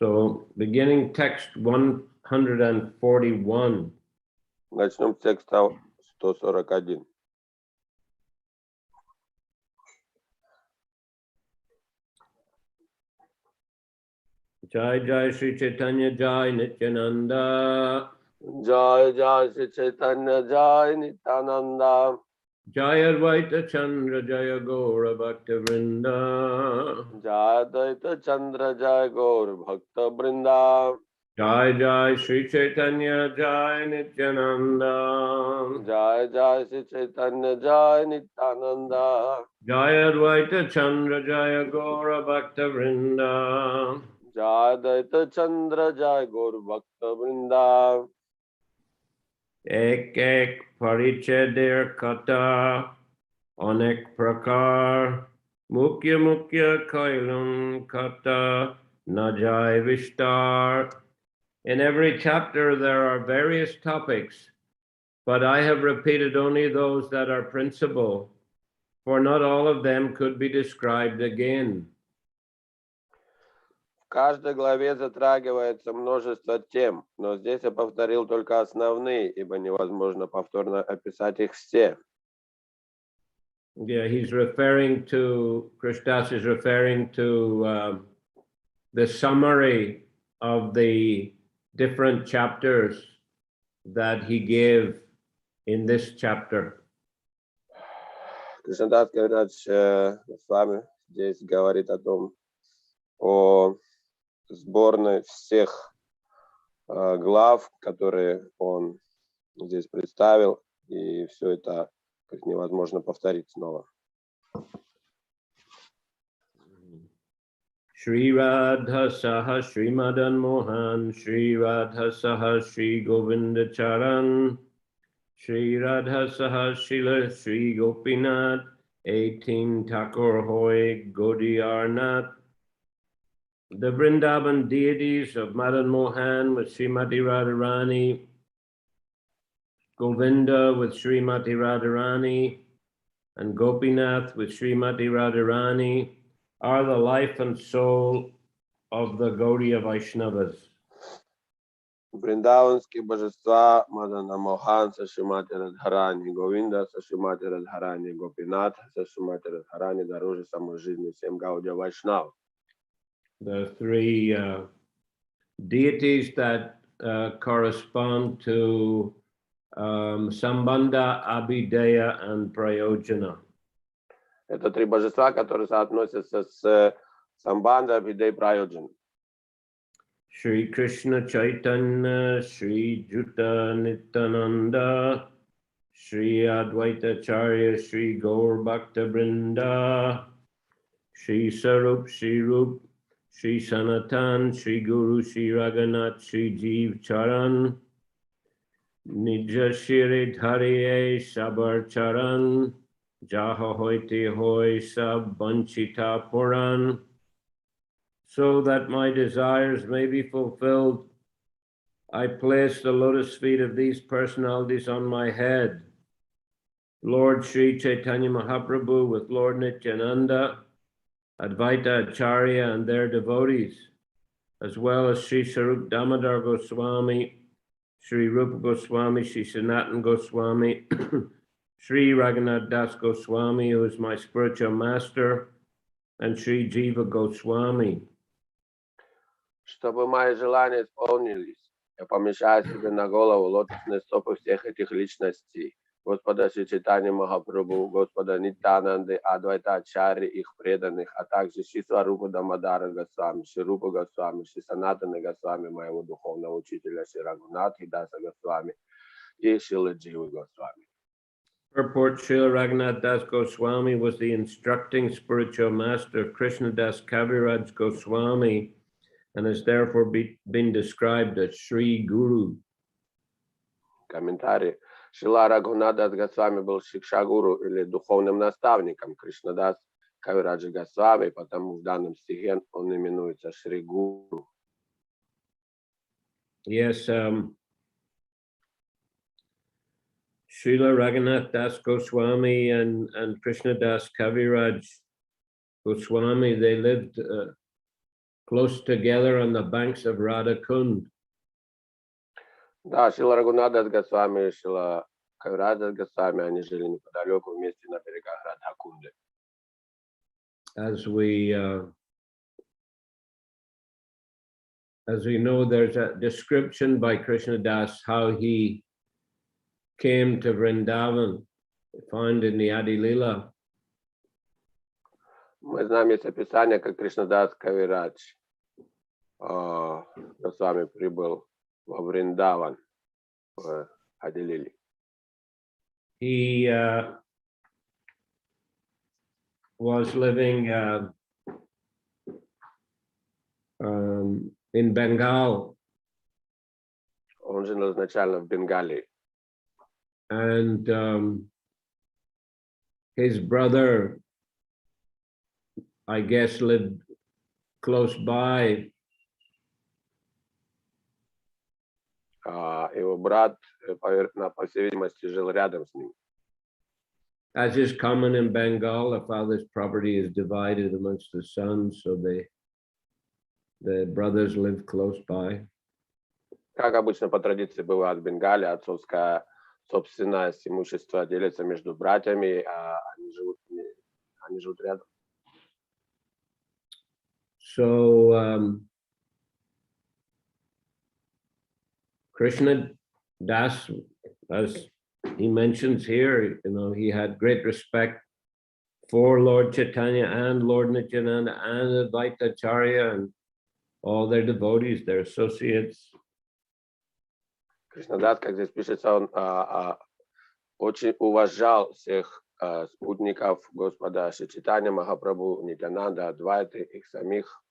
So, beginning text 141. Начнем с текста 141. Jai Jai Shri Chaitanya Jai Nityananda. Jai Jai Shri Chaitanya Jai Nityananda. Jai Advaita Chandra Jaya Gaura Bhakta Vrinda. Jai Advaita Chandra Jai Gaur Bhakta Vrinda. Jai Jai Shri Chaitanya Jai Nityananda. Jai Jai Shri Chaitanya Jai Nityananda. Jai Advaita Chandra Jaya Gaura Bhakta Vrinda. Jai Advaita Chandra Jai Gaur Bhakta Vrinda. Ek ek parichadir kata anek prakar mukya mukya kailum kata najai vishtar. In every chapter there are various topics, but I have repeated only those that are principal, for not all of them could be described again. В каждой главе затрагивается множество тем, но здесь я повторил только основные, ибо невозможно повторно описать их все. Yeah, he's referring to, Krishnas is referring to the summary of the different chapters that he gave in this chapter. Кришнадас Кавирадж с вами здесь говорит о сборной всех глав, которые он здесь представил, и все это как невозможно повторить снова. Shri Radha Saha Shri Madan Mohan Shri Radha Saha Shri Govinda Charan Shri Radha Saha Shila Shri Gopinath 18 Thakur Hoy Godiarnath. The Vrindavan deities of Madan Mohan with Srimati Radharani, Govinda with Srimati Radharani, and Gopinath with Srimati Radharani are the life and soul of the Gaudiya Vaishnavas. Вриндаванские божества Мадана Мохан со Шримати Радхарани, Говинда со Шримати Радхарани, Гопинат со Шримати Радхарани дороже самой жизни всем Гаудия Вайшнав. The three deities that correspond to Sambandha, Abhideya, and Prayojana. Это три божества, которые соотносятся с Самбанда, Абхидей и Прайоджан. Shri Krishna Chaitanya, Shri Juta Nityananda, Shri Advaita Acharya, Shri Gaur Bhakta Vrinda, Shri Sarup, Shri Rup, Shri Sanatan, Shri Guru, Shri Raghunath, Shri Jeev Charan, Nija Shri Dhariye Sabar Charan, Jaha Hoite Hoy Sab Banchita Puran, so that my desires may be fulfilled. I place the lotus feet of these personalities on my head. Lord Shri Chaitanya Mahaprabhu with Lord Nityananda, Advaita Acharya and their devotees, as well as Sri Sarup Damodar Goswami, Sri Rupa Goswami, Sri Sanatan Goswami, Sri Raghunath Das Goswami, who is my spiritual master, and Sri Jiva Goswami. Чтобы мои желания исполнились, я помещаю себе на голову лотосные стопы всех этих личностей. Господа Шри Чайтанья Махапрабху, Господа Нитянанды, Адвайта Ачарьи, их преданных, а также Шри Сварупа Дамодара Госвами, Шри Рупа Госвами, Шри Санатана Госвами, моего духовного учителя Шри Рагунатха Даса Госвами и Шрила Дживы Госвами. Purport: Srila Raghunath Das Goswami was the instructing spiritual master of Krishna Das Kaviraj Goswami and has therefore been described as Sri Guru. Комментарий. Шрила Рагунатх Госвами был Шикша-гуру или духовным наставником Кришнадас Кавираджа Госвами, потому в данном стихе он именуется Шри Гуру. Yes, Srila Raghunath Das Goswami and Krishna Das Kaviraj Goswami, they lived close together on the banks of Radhakund. Да, Шрила Рагунадас Госвами и Шрила Кавирадас Госвами, они жили неподалеку вместе на берегах Радхакунды. As we know, there's a description by Krishna Das how he came to Vrindavan, found in the Adi Lila. Мы знаем, есть описание, как Кришнадас Кавирадж Госвами прибыл во Вриндаван, в Ади-лиле. He was living in Bengal. Он жил изначально в Бенгалии. And his brother, I guess, lived close by. Его брат, по всей видимости, жил рядом с ним. As is common in Bengal, the father's property is divided amongst the sons, so the brothers live close by. Как обычно по традиции бывает в Бенгалии, отцовская собственность, имущество делится между братьями, а они живут рядом. So Krishna Das, as he mentions here, he had great respect for Lord Chaitanya and Lord Nityananda and Advaita Acharya and all their devotees, their associates. Кришнадас, как здесь пишется, он очень уважал всех спутников Господа Шри Чайтанья Махапрабху, Нитянанда, Адвайты, их самих.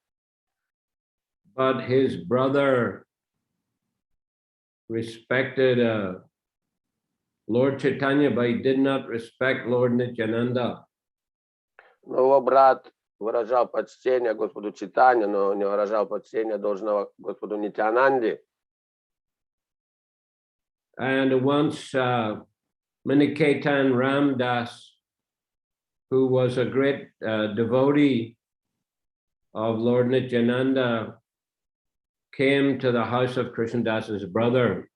But his brother respected Lord Chaitanya, but he did not respect Lord Nityananda. Но его брат выражал почтение Господу Чайтанье, но не выражал почтение должного Господу Нитянанде. And once Maniketan Ramdas, who was a great devotee of Lord Nityananda, came to the house of Krishnadas's brother.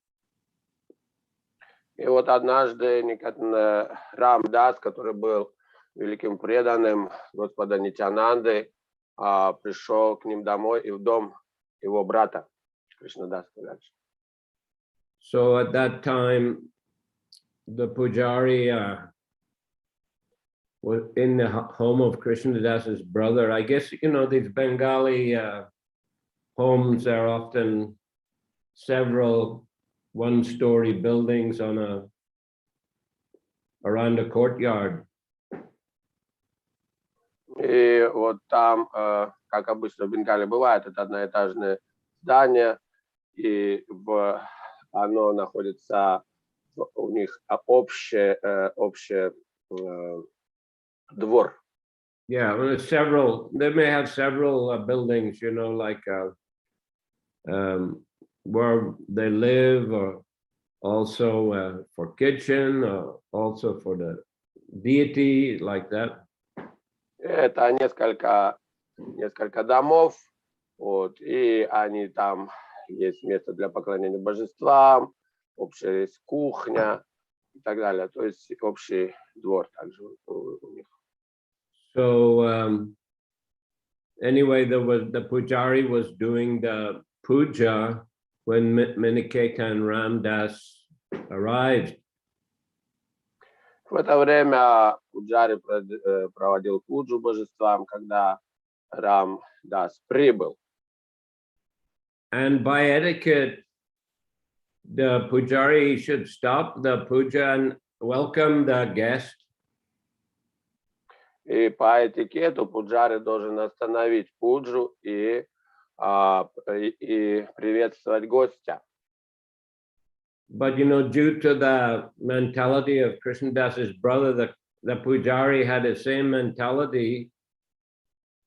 И вот однажды Никатан Рамдас, который был великим преданным Господа Нитянанды, пришел к ним домой и в дом его брата Кришнадаса. So at that time, the pujari was in the home of Krishnadas's brother. I guess, these Bengali homes are often several one-story buildings around a courtyard. И вот там, как обычно в Бенгале бывает, это одноэтажное здание, и оно находится, у них общий двор. Yeah, well, they may have several buildings, like where they live, or also for kitchen, or also for the deity, like that. Это несколько домов, вот, и они там есть место для поклонения божествам, общая есть кухня и так далее. То есть общий двор также у них. So anyway, the pujari was doing the puja when Maniketan Ramdas arrived. В это время пуджари проводил пуджу божествам, когда Рамдас прибыл. And by etiquette, the pujari should stop the puja and welcome the guest. И по этикету пуджари должен остановить пуджу и приветствовать гостя. But due to the mentality of Krishnadas's brother, the pujari had the same mentality,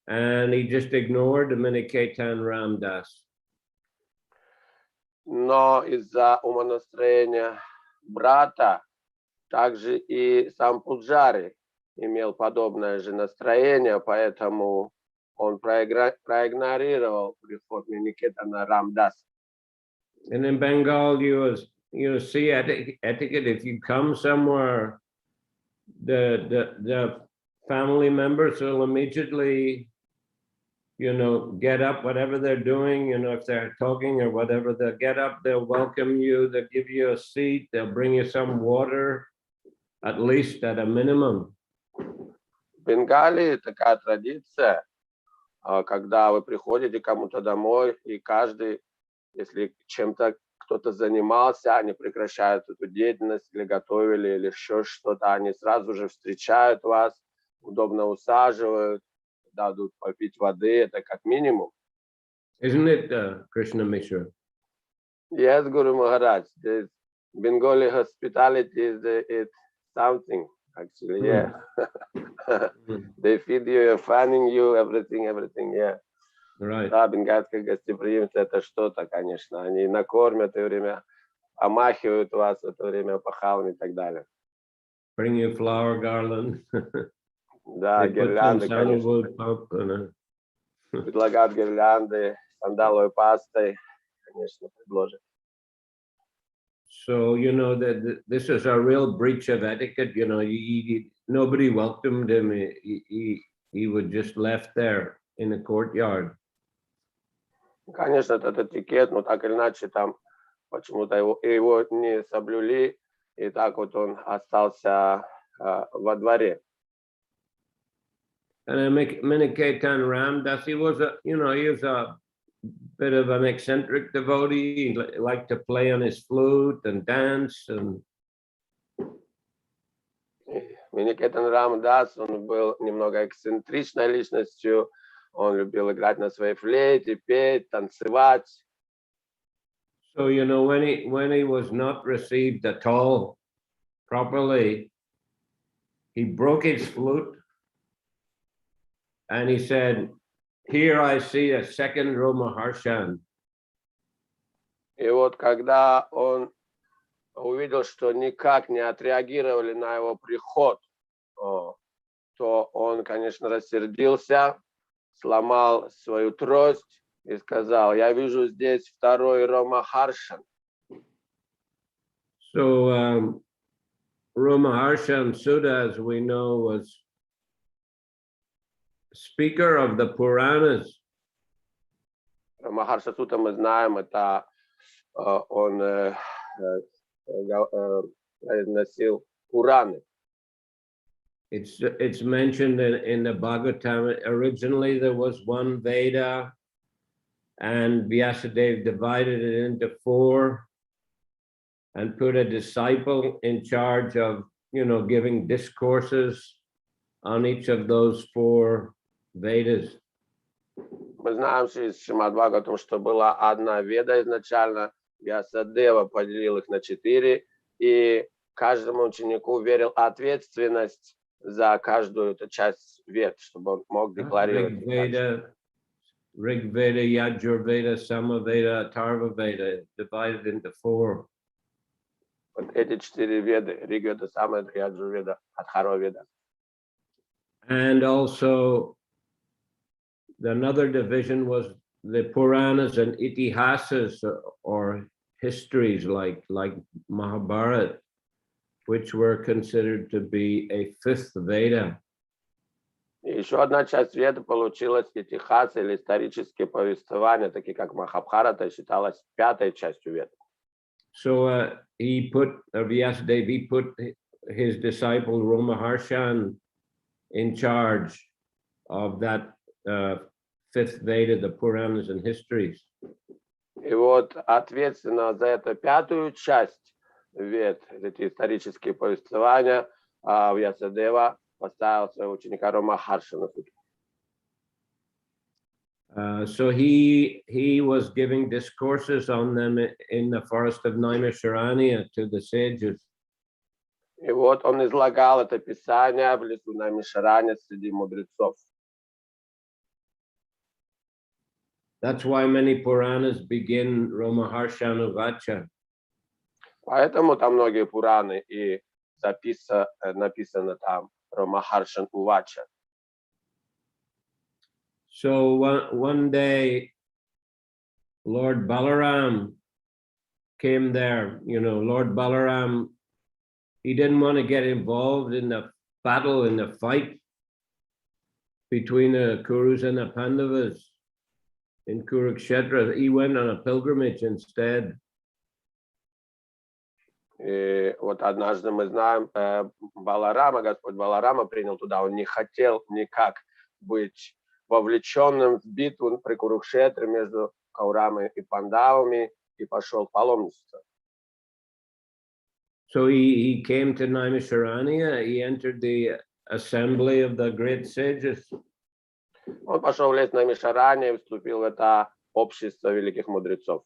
and he just ignored the Maniketan Ramdas. Но из-за умонастроения брата также и сам пуджари имел подобное же настроение, поэтому он проигнорировал приход Никетана Рамдаса. And in Bengal, you see etiquette. If you come somewhere, the family members will immediately, get up, whatever they're doing, if they're talking or whatever, they'll get up, they'll welcome you, they'll give you a seat, they'll bring you some water, at least at a minimum. В Бенгалии такая традиция, когда вы приходите кому-то домой, и каждый, если чем-то кто-то занимался, они прекращают эту деятельность, или готовили, или еще что-то, они сразу же встречают вас, удобно усаживают, дадут попить воды, это как минимум. Isn't it, Krishna Mishra? Yes, Guru Maharaj, the Bengali hospitality is something, actually, yeah. They feed you, fanning you, everything, yeah. Right. Да, бенгальское гостеприимство это что-то, конечно. Они накормят и время омахивают вас в это время пахалами и так далее. Bring you flower garland. Да, гирлянды, конечно. Предлагают гирлянды, сандаловой пастой, конечно, предложат. So, that this is a real breach of etiquette. Nobody welcomed him. He was just left there in the courtyard. Конечно, этот этикет, но так или иначе там почему-то его не соблюли, и так вот он остался во дворе. And Niketana Ramdas, he was a bit of an eccentric devotee. He liked to play on his flute and dance. And Никетан Рамдас, он был немного эксцентричной личностью. Он любил играть на своей флейте, петь, танцевать. So, when he was not received at all properly, he broke his flute and he said, "Here I see a second Romaharshan." И вот когда он увидел, что никак не отреагировали на его приход, то он, конечно, рассердился, сломал свою трость и сказал: "Я вижу здесь второй Ромахаршан." So Romaharshan Sudha, as we know, was speaker of the Puranas. Ромахарша Сута, мы знаем, это он произносил Пураны. It's mentioned in the Bhagavatam. Originally, there was one Veda, and Vyasadeva divided it into 4 and put a disciple in charge of, giving discourses on each of those 4 Vedas. Мы знаем из Шримад Бхагаватам, что была одна Веда изначально, Вьясадева поделил их на 4, и каждому ученику верил ответственность за каждую эту часть Вед, чтобы он мог декларировать. Rig Veda, Yajur Veda, Sama Veda, Atharva Veda, divided into 4. Вот эти 4 Веды, Риг Веда, Сама Веда, Яджур Веда, Адхарва Веда. And also, another division was the Puranas and Itihasas, or histories like Mahabharata, which were considered to be a 5th Veda. И еще одна часть Веды получилась Итихаса, или исторические повествования, такие как Махабхарата, считалась 5-й частью Вед. So Vyasadeva, he put his disciple Romaharshan in charge of that 5th Veda, the Puranas and histories. И вот ответственно за эту 5-ю часть Вед, эти исторические повествования, Вьясадева поставил своего ученика Ромахаршана. So he was giving discourses on them in the forest of Naimisharanya to the sages. И вот он излагал это писание в лесу Наймишаране среди мудрецов. That's why many Puranas begin Romaharshana Vacha. Поэтому там многие Пураны и написано там Ромахаршан Увача. So one day, Lord Balaram came there. You know, Lord Balaram, he didn't want to get involved in the battle, in the fight between the Kurus and the Pandavas in Kurukshetra. He went on a pilgrimage instead. И вот однажды мы знаем, Баларама, Господь Баларама принял туда, он не хотел никак быть вовлеченным в битву при Курукшетре между Каурамой и Пандавами и пошел в паломничество. So he came to Naimisharanya, he entered the assembly of the great sages. Он пошел в лес Наймишарани и вступил в это общество великих мудрецов.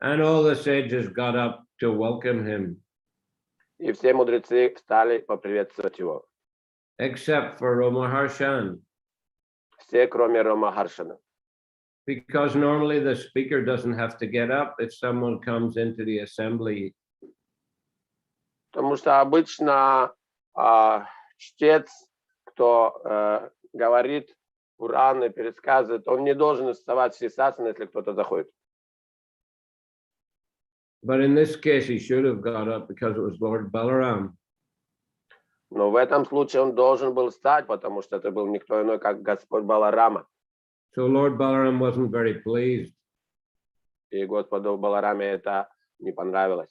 And all the sages got up to welcome him. И все мудрецы встали поприветствовать его. Except for Romaharshan. Все, кроме Ромахаршана. Because normally the speaker doesn't have to get up if someone comes into the assembly. Потому что обычно чтец, кто говорит Пуран и пересказывает, он не должен вставать с сисасана, если кто-то заходит. But in this case, he should have got up because it was Lord Balaram. Но в этом случае он должен был встать, потому что это был никто иной, как Господь Баларама. So Lord Balaram wasn't very pleased. И Господу Балараме это не понравилось.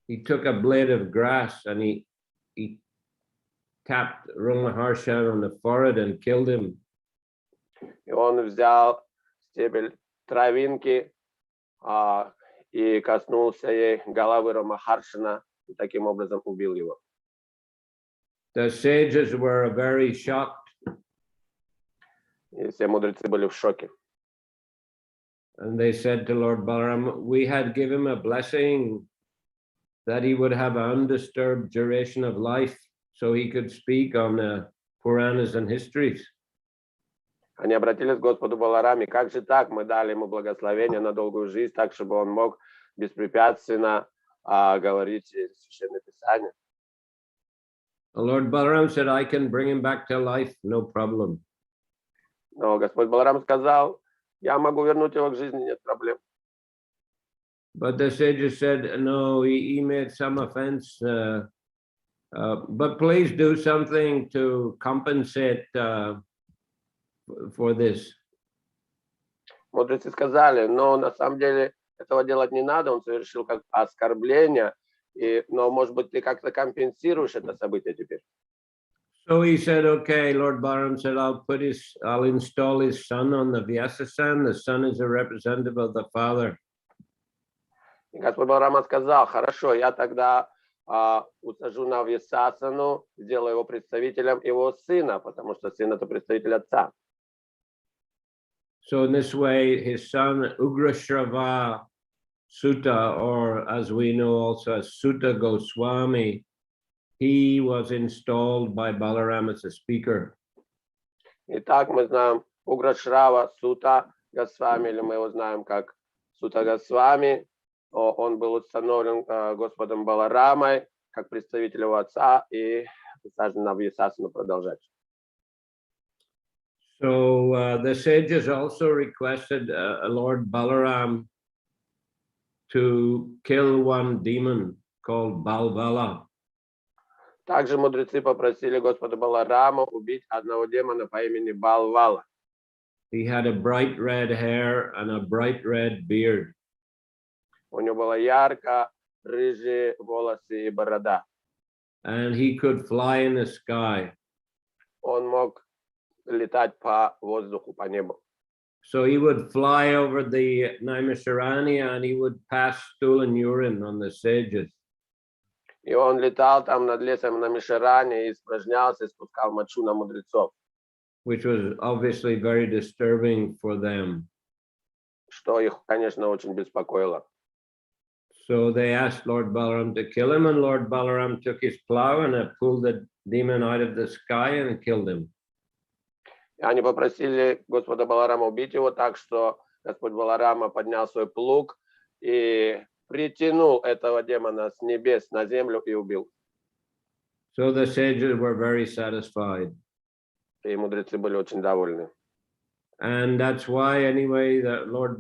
He took a blade of grass and he tapped Romaharshan on the forehead and killed him. И он взял стебель травинки и коснулся ей головы Ромахаршана и таким образом убил его. The sages were very shocked. И все мудрецы были в шоке. And they said to Lord Balaram, we had given him a blessing that he would have an undisturbed duration of life so he could speak on the Puranas and histories. Они обратились к Господу Балараме, как же так, мы дали ему благословение на долгую жизнь, так, чтобы он мог беспрепятственно говорить Священное Писание. Lord Balaram said, I can bring him back to life, no problem. Но Господь Баларам сказал, я могу вернуть его к жизни, нет проблем. But the sages said, no, he made some offense, but please do something to compensate for this. Мудрецы сказали, но на самом деле этого делать не надо, он совершил как оскорбление, но, может быть, ты как-то компенсируешь это событие теперь. So he said, okay, Lord Balaram said, I'll install his son on the Vyasasan. The son is a representative of the father. И Господь Баларама сказал, хорошо, я тогда усажу на Вьясасану, сделаю его представителем его сына, потому что сын это представитель отца. So in this way, his son Ugrashrava Sutta, or as we know also as Sutta Goswami, he was installed by Balaram as a speaker. Итак, мы знаем Уграшрава Сута Госвами, или мы его знаем как Сута Госвами, он был установлен Господом Баларамой как представитель его отца и посажен на Вьясасану продолжать. So the sages also requested Lord Balaram to kill one demon called Balvala. Также мудрецы попросили Господа Баларама убить одного демона по имени Балвала. He had a bright red hair and a bright red beard. У него было ярко-рыжие волосы и борода. And he could fly in the sky. Он мог летать по воздуху, по небу. So he would fly over the Naimisharanya and he would pass stool and urine on the sages. И он летал там над лесом на Мишаране и испражнялся, и спускал мочу на мудрецов. Which was obviously very disturbing for them. Что их, конечно, очень беспокоило. So they asked Lord Balaram to kill him, and Lord Balaram took his plow and pulled the demon out of the sky and killed him. И они попросили Господа Баларама убить его, так что Господь Баларама поднял свой плуг и притянул этого демона с небес на землю и убил. So the sages were very satisfied. И мудрецы были очень довольны. And that's why, anyway, that Lord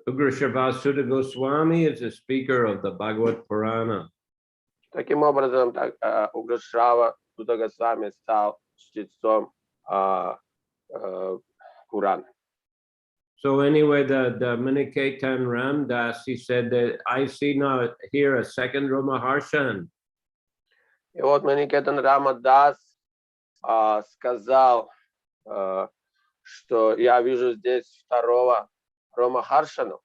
Ugrashrava Sutta Goswami is a speaker of the Bhagavad Purana. Таким образом, Уграшрава Сutta Госвами стал чтецом Пурана. So anyway, the Manikaitan Ramdas, he said that I see now here a second Ramaharshan. И вот Маникетан Рамадас сказал, что я вижу здесь второго Рамахаршану.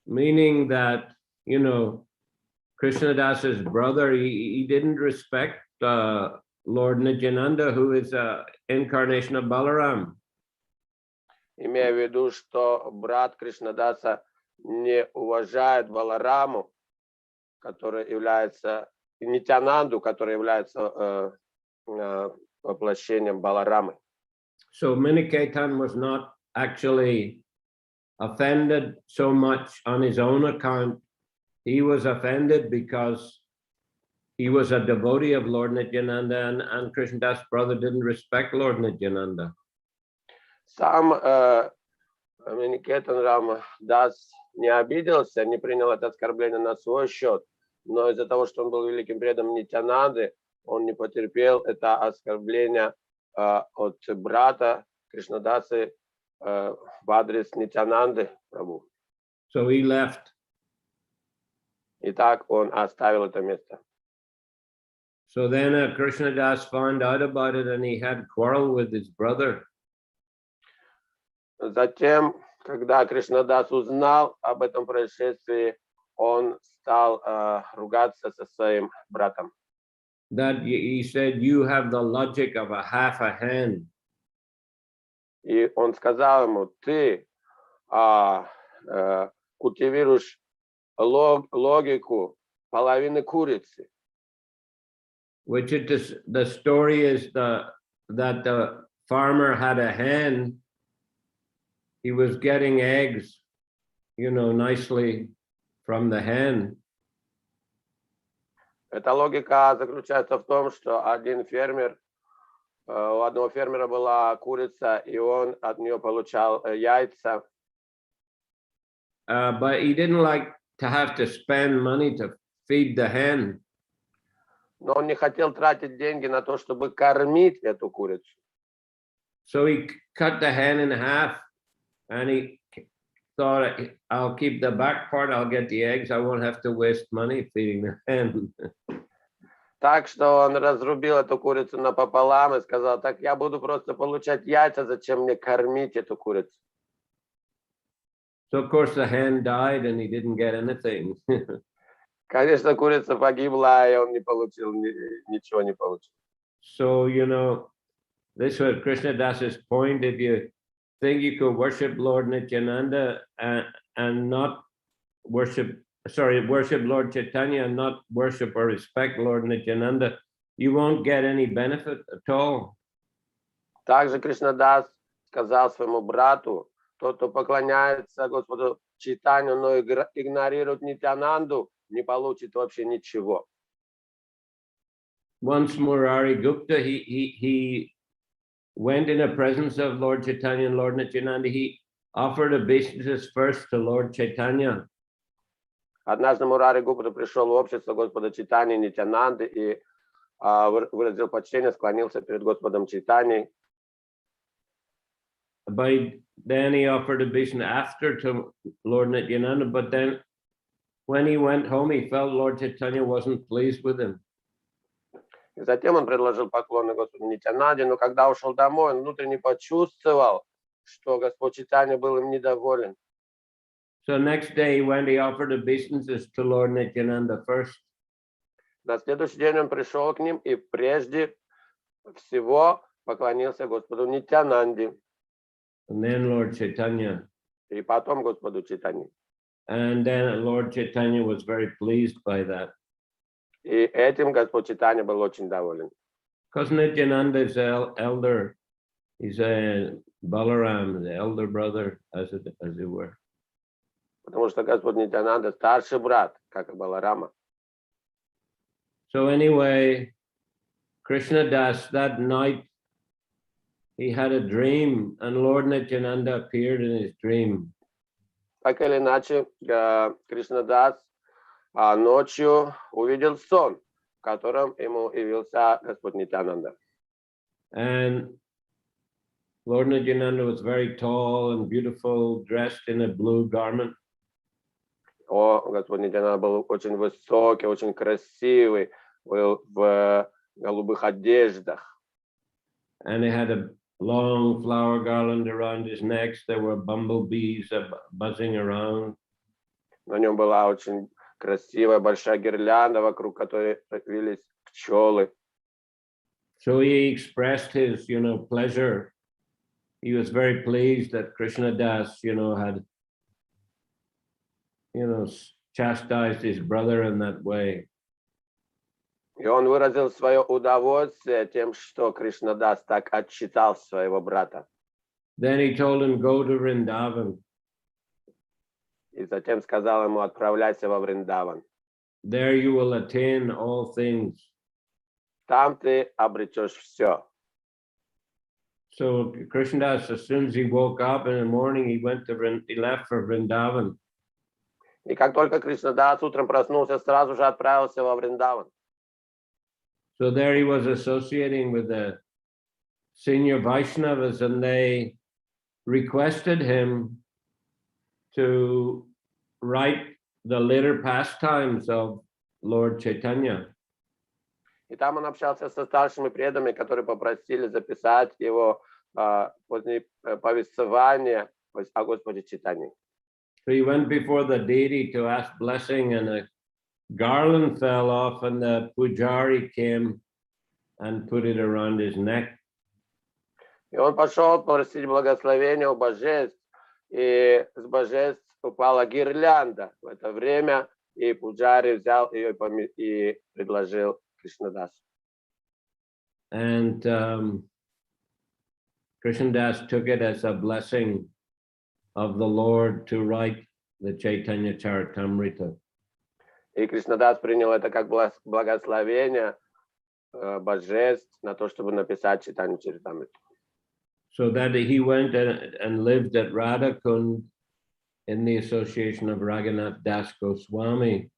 Meaning that, you know, Krishna Das's brother, he didn't respect Lord Nityananda, who is an incarnation of Balaram. Имея в виду, что брат Кришнадаса не уважает Балараму, который является Нитянанду, который является воплощением Баларамы. So Manikaitan was not actually offended so much on his own account. He was offended because he was a devotee of Lord Nityananda, and Krishnadas' brother didn't respect Lord Nityananda. Сам Маникетан Рамадас не обиделся, не принял это оскорбление на свой счет, но из-за того, что он был великим преданным Нитянанды, он не потерпел это оскорбление от брата Кришнадасы в адрес Нитянанды Прабху. So he left. Итак, он оставил это место. So then Krishnadas found out about it, and he had a quarrel with his brother. Затем, когда Кришнадас узнал об этом происшествии, он стал ругаться со своим братом. That he said, you have the logic of a half a hen. И он сказал ему, ты культивируешь логику половины курицы. Which is the story is that the farmer had a hen. He was getting eggs, you know, nicely from the hen. Эта логика заключается в том, что у одного фермера была курица, и он от нее получал яйца. But he didn't like to have to spend money to feed the hen. Но он не хотел тратить деньги на то, чтобы кормить эту курицу. So he cut the hen in half, and he thought, I'll keep the back part, I'll get the eggs, I won't have to waste money feeding the hen. Так что он разрубил эту курицу напополам и сказал, так я буду просто получать яйца, зачем мне кормить эту курицу? So of course the hen died and he didn't get anything. Конечно, курица погибла, и он не получил, ничего не получил. So, you know, this was Krishna Das's point. If you think you could worship Lord Nityananda and not worship Lord Chaitanya and not worship or respect Lord Nityananda, you won't get any benefit at all. Также Кришнадас сказал своему брату, тот, кто поклоняется Господу Чайтанью, но игнорирует Нитянанду, не получит вообще ничего. Once Murari Gupta, he went in the presence of Lord Chaitanya and Lord Nityananda. He offered obeisances first to Lord Chaitanya. Однажды Мурари Гупта пришел в общество Господа Чайтаньи Нитянанды и выразил почтение, склонился перед Господом Чайтаньей. By then he offered obeisance after to Lord Nityananda, but then when he went home, he felt Lord Chaitanya wasn't pleased with him. И затем он предложил поклоны Господу Нитянанде, но когда ушел домой, он внутренне почувствовал, что Господь Чайтанья был им недоволен. So next day he went, he offered obeisances to Lord Nityananda first. На следующий день он пришел к ним и прежде всего поклонился Господу Нитянанде. And then Lord Chaitanya. И потом Господу Чайтанье. And then Lord Chaitanya was very pleased by that. И этим Господь Чайтанья был очень доволен. Because Nityananda is elder, he's a Balaram, the elder brother, as it were. Потому что Господь Нитянанда старший брат, как и Баларама. So anyway, Krishna Das that night, he had a dream, and Lord Nityananda appeared in his dream. Так или иначе, Кришнадас ночью увидел сон, в котором ему явился Господь Нитянанда. And Lord Nityananda was very tall and beautiful, dressed in a blue garment. Господь Нитянанда был очень высокий, очень красивый, был в голубых одеждах. And he had a long flower garland around his neck. There were bumblebees buzzing around. На нем была очень красивая большая гирлянда, вокруг которой вились пчелы. So he expressed his, pleasure. He was very pleased that Krishna Das, had, chastised his brother in that way. И он выразил свое удовольствие тем, что Кришнадас так отчитал своего брата. Then he told him, go to Vrindavan. И затем сказал ему, отправляйся во Вриндаван. There you will attain all things. Там ты обретешь все. So Krishnadas, as soon as he woke up in the morning, he left for Vrindavan. И как только Кришнадас утром проснулся, сразу же отправился во Вриндаван. So there he was associating with the senior Vaishnavas, and they requested him to write the later pastimes of Lord Chaitanya. И там он общался со старшими преданными, которые попросили записать его повествование о Господе Чайтанье. So he went before the deity to ask blessing, and a garland fell off, and the pujari came and put it around his neck. И он пошел просить благословения у божеств, и с божеств упала гирлянда в это время, и пуджари взял ее и предложил Кришнадасу. And Krishnadas took it as a blessing of the Lord to write the Chaitanya Charitamrita. И Кришнадас принял это как благословение божеств на то, чтобы написать Чайтанью Чаритамриту. So that he went and lived at Radhakund in the association of Raghunath Das Goswami.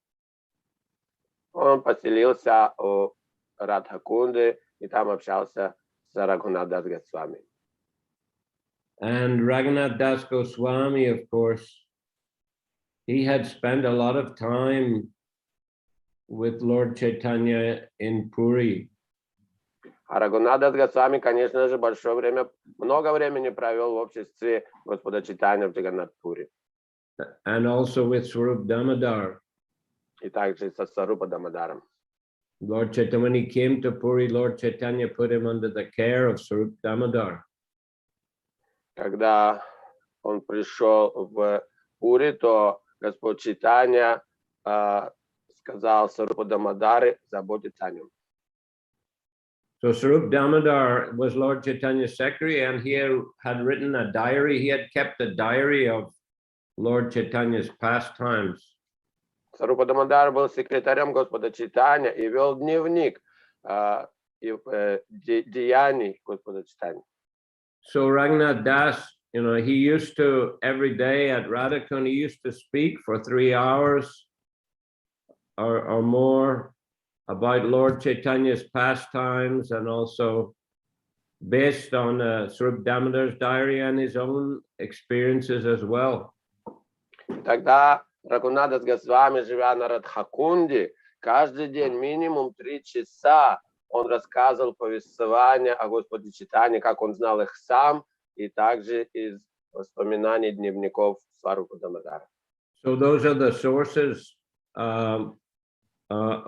Он поселился у Радхакунды и там общался с Рагунат Дас Госвами. And Raghunath Das Goswami, of course, he had spent a lot of time with Lord Chaitanya in Puri. А Рагунат Дас Госвами, конечно же, много времени провел в обществе Господа Чайтаньи в Джаганнат-Пури. And also with Swarup Damodar. И также со Сварупа Дамодаром. Lord Chaitanya, when he came to Puri, Lord Chaitanya put him under the care of Swarup Damodar. Когда он пришел в Пури, то Господь Чайтанья сказал Сварупа Дамодаре заботиться о нем. So Swarup Damodar was Lord Chaitanya's secretary, and he had written a diary. He had kept a diary of Lord Chaitanya's pastimes. Сварупа Дамодар был секретарем Господа Чайтаньи и вел дневник деяний Господа Чайтаньи. So Raghunath Das, he used to, every day at Radhakund, he used to speak for 3 hours or more about Lord Chaitanya's pastimes, and also based on Swarup Damodar's diary and his own experiences as well. Тогда Рагунат Дас Госвами, живя на Радхакунде, каждый день минимум 3 часа он рассказывал повествования о Господе Чайтаньи, как он знал их сам, и также из воспоминаний дневников Сварупа Дамодара. So those are the sources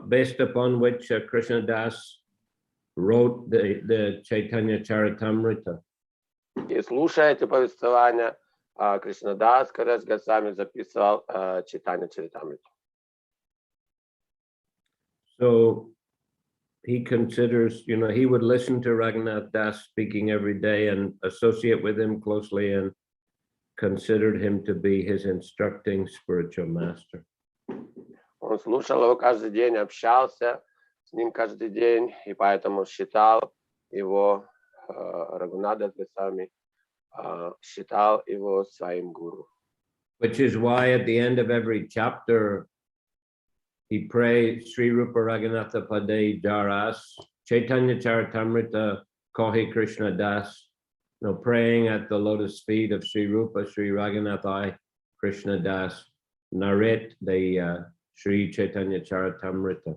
based upon which Krishna Das wrote the Chaitanya Charitamrita. И слушая эти повествования, Кришнадас Госвами записывал Чайтанью Чаритамриту. So he considers, he would listen to Raghunath Das speaking every day and associate with him closely, and considered him to be his instructing spiritual master. Он слушал его каждый день, общался с ним каждый день, и поэтому считал его Рагунада Госвами считал его своим гуру. Which is why at the end of every chapter, he prays Sri Rupa Raghunatha Pade Jaras, Chaitanya Charitamrita Kohi Krishna Das, praying at the lotus feet of Sri Rupa, Sri Raghunatha Krishna Das, narrate the Шри Чайтанья Чаритамрита.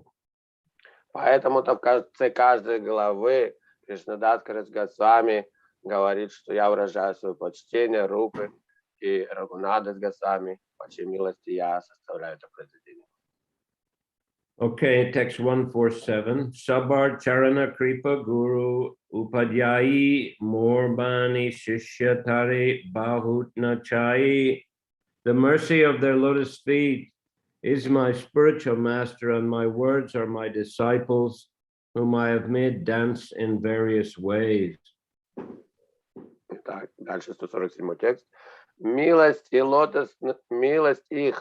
Поэтому-то в конце каждой главы Кришнадас Госвами говорит, что я выражаю свое почтение Рупы и Рагунадас Госвами, по чьей милости я составляю это произведение. Okay, text 147. Sabar Charana Kripa Guru Upadhyayi Morbani Shishyatari Bahutna Chai. The mercy of their lotus feet is my spiritual master, and my words are my disciples, whom I have made dance in various ways. Так, дальше 147 текст. Милость их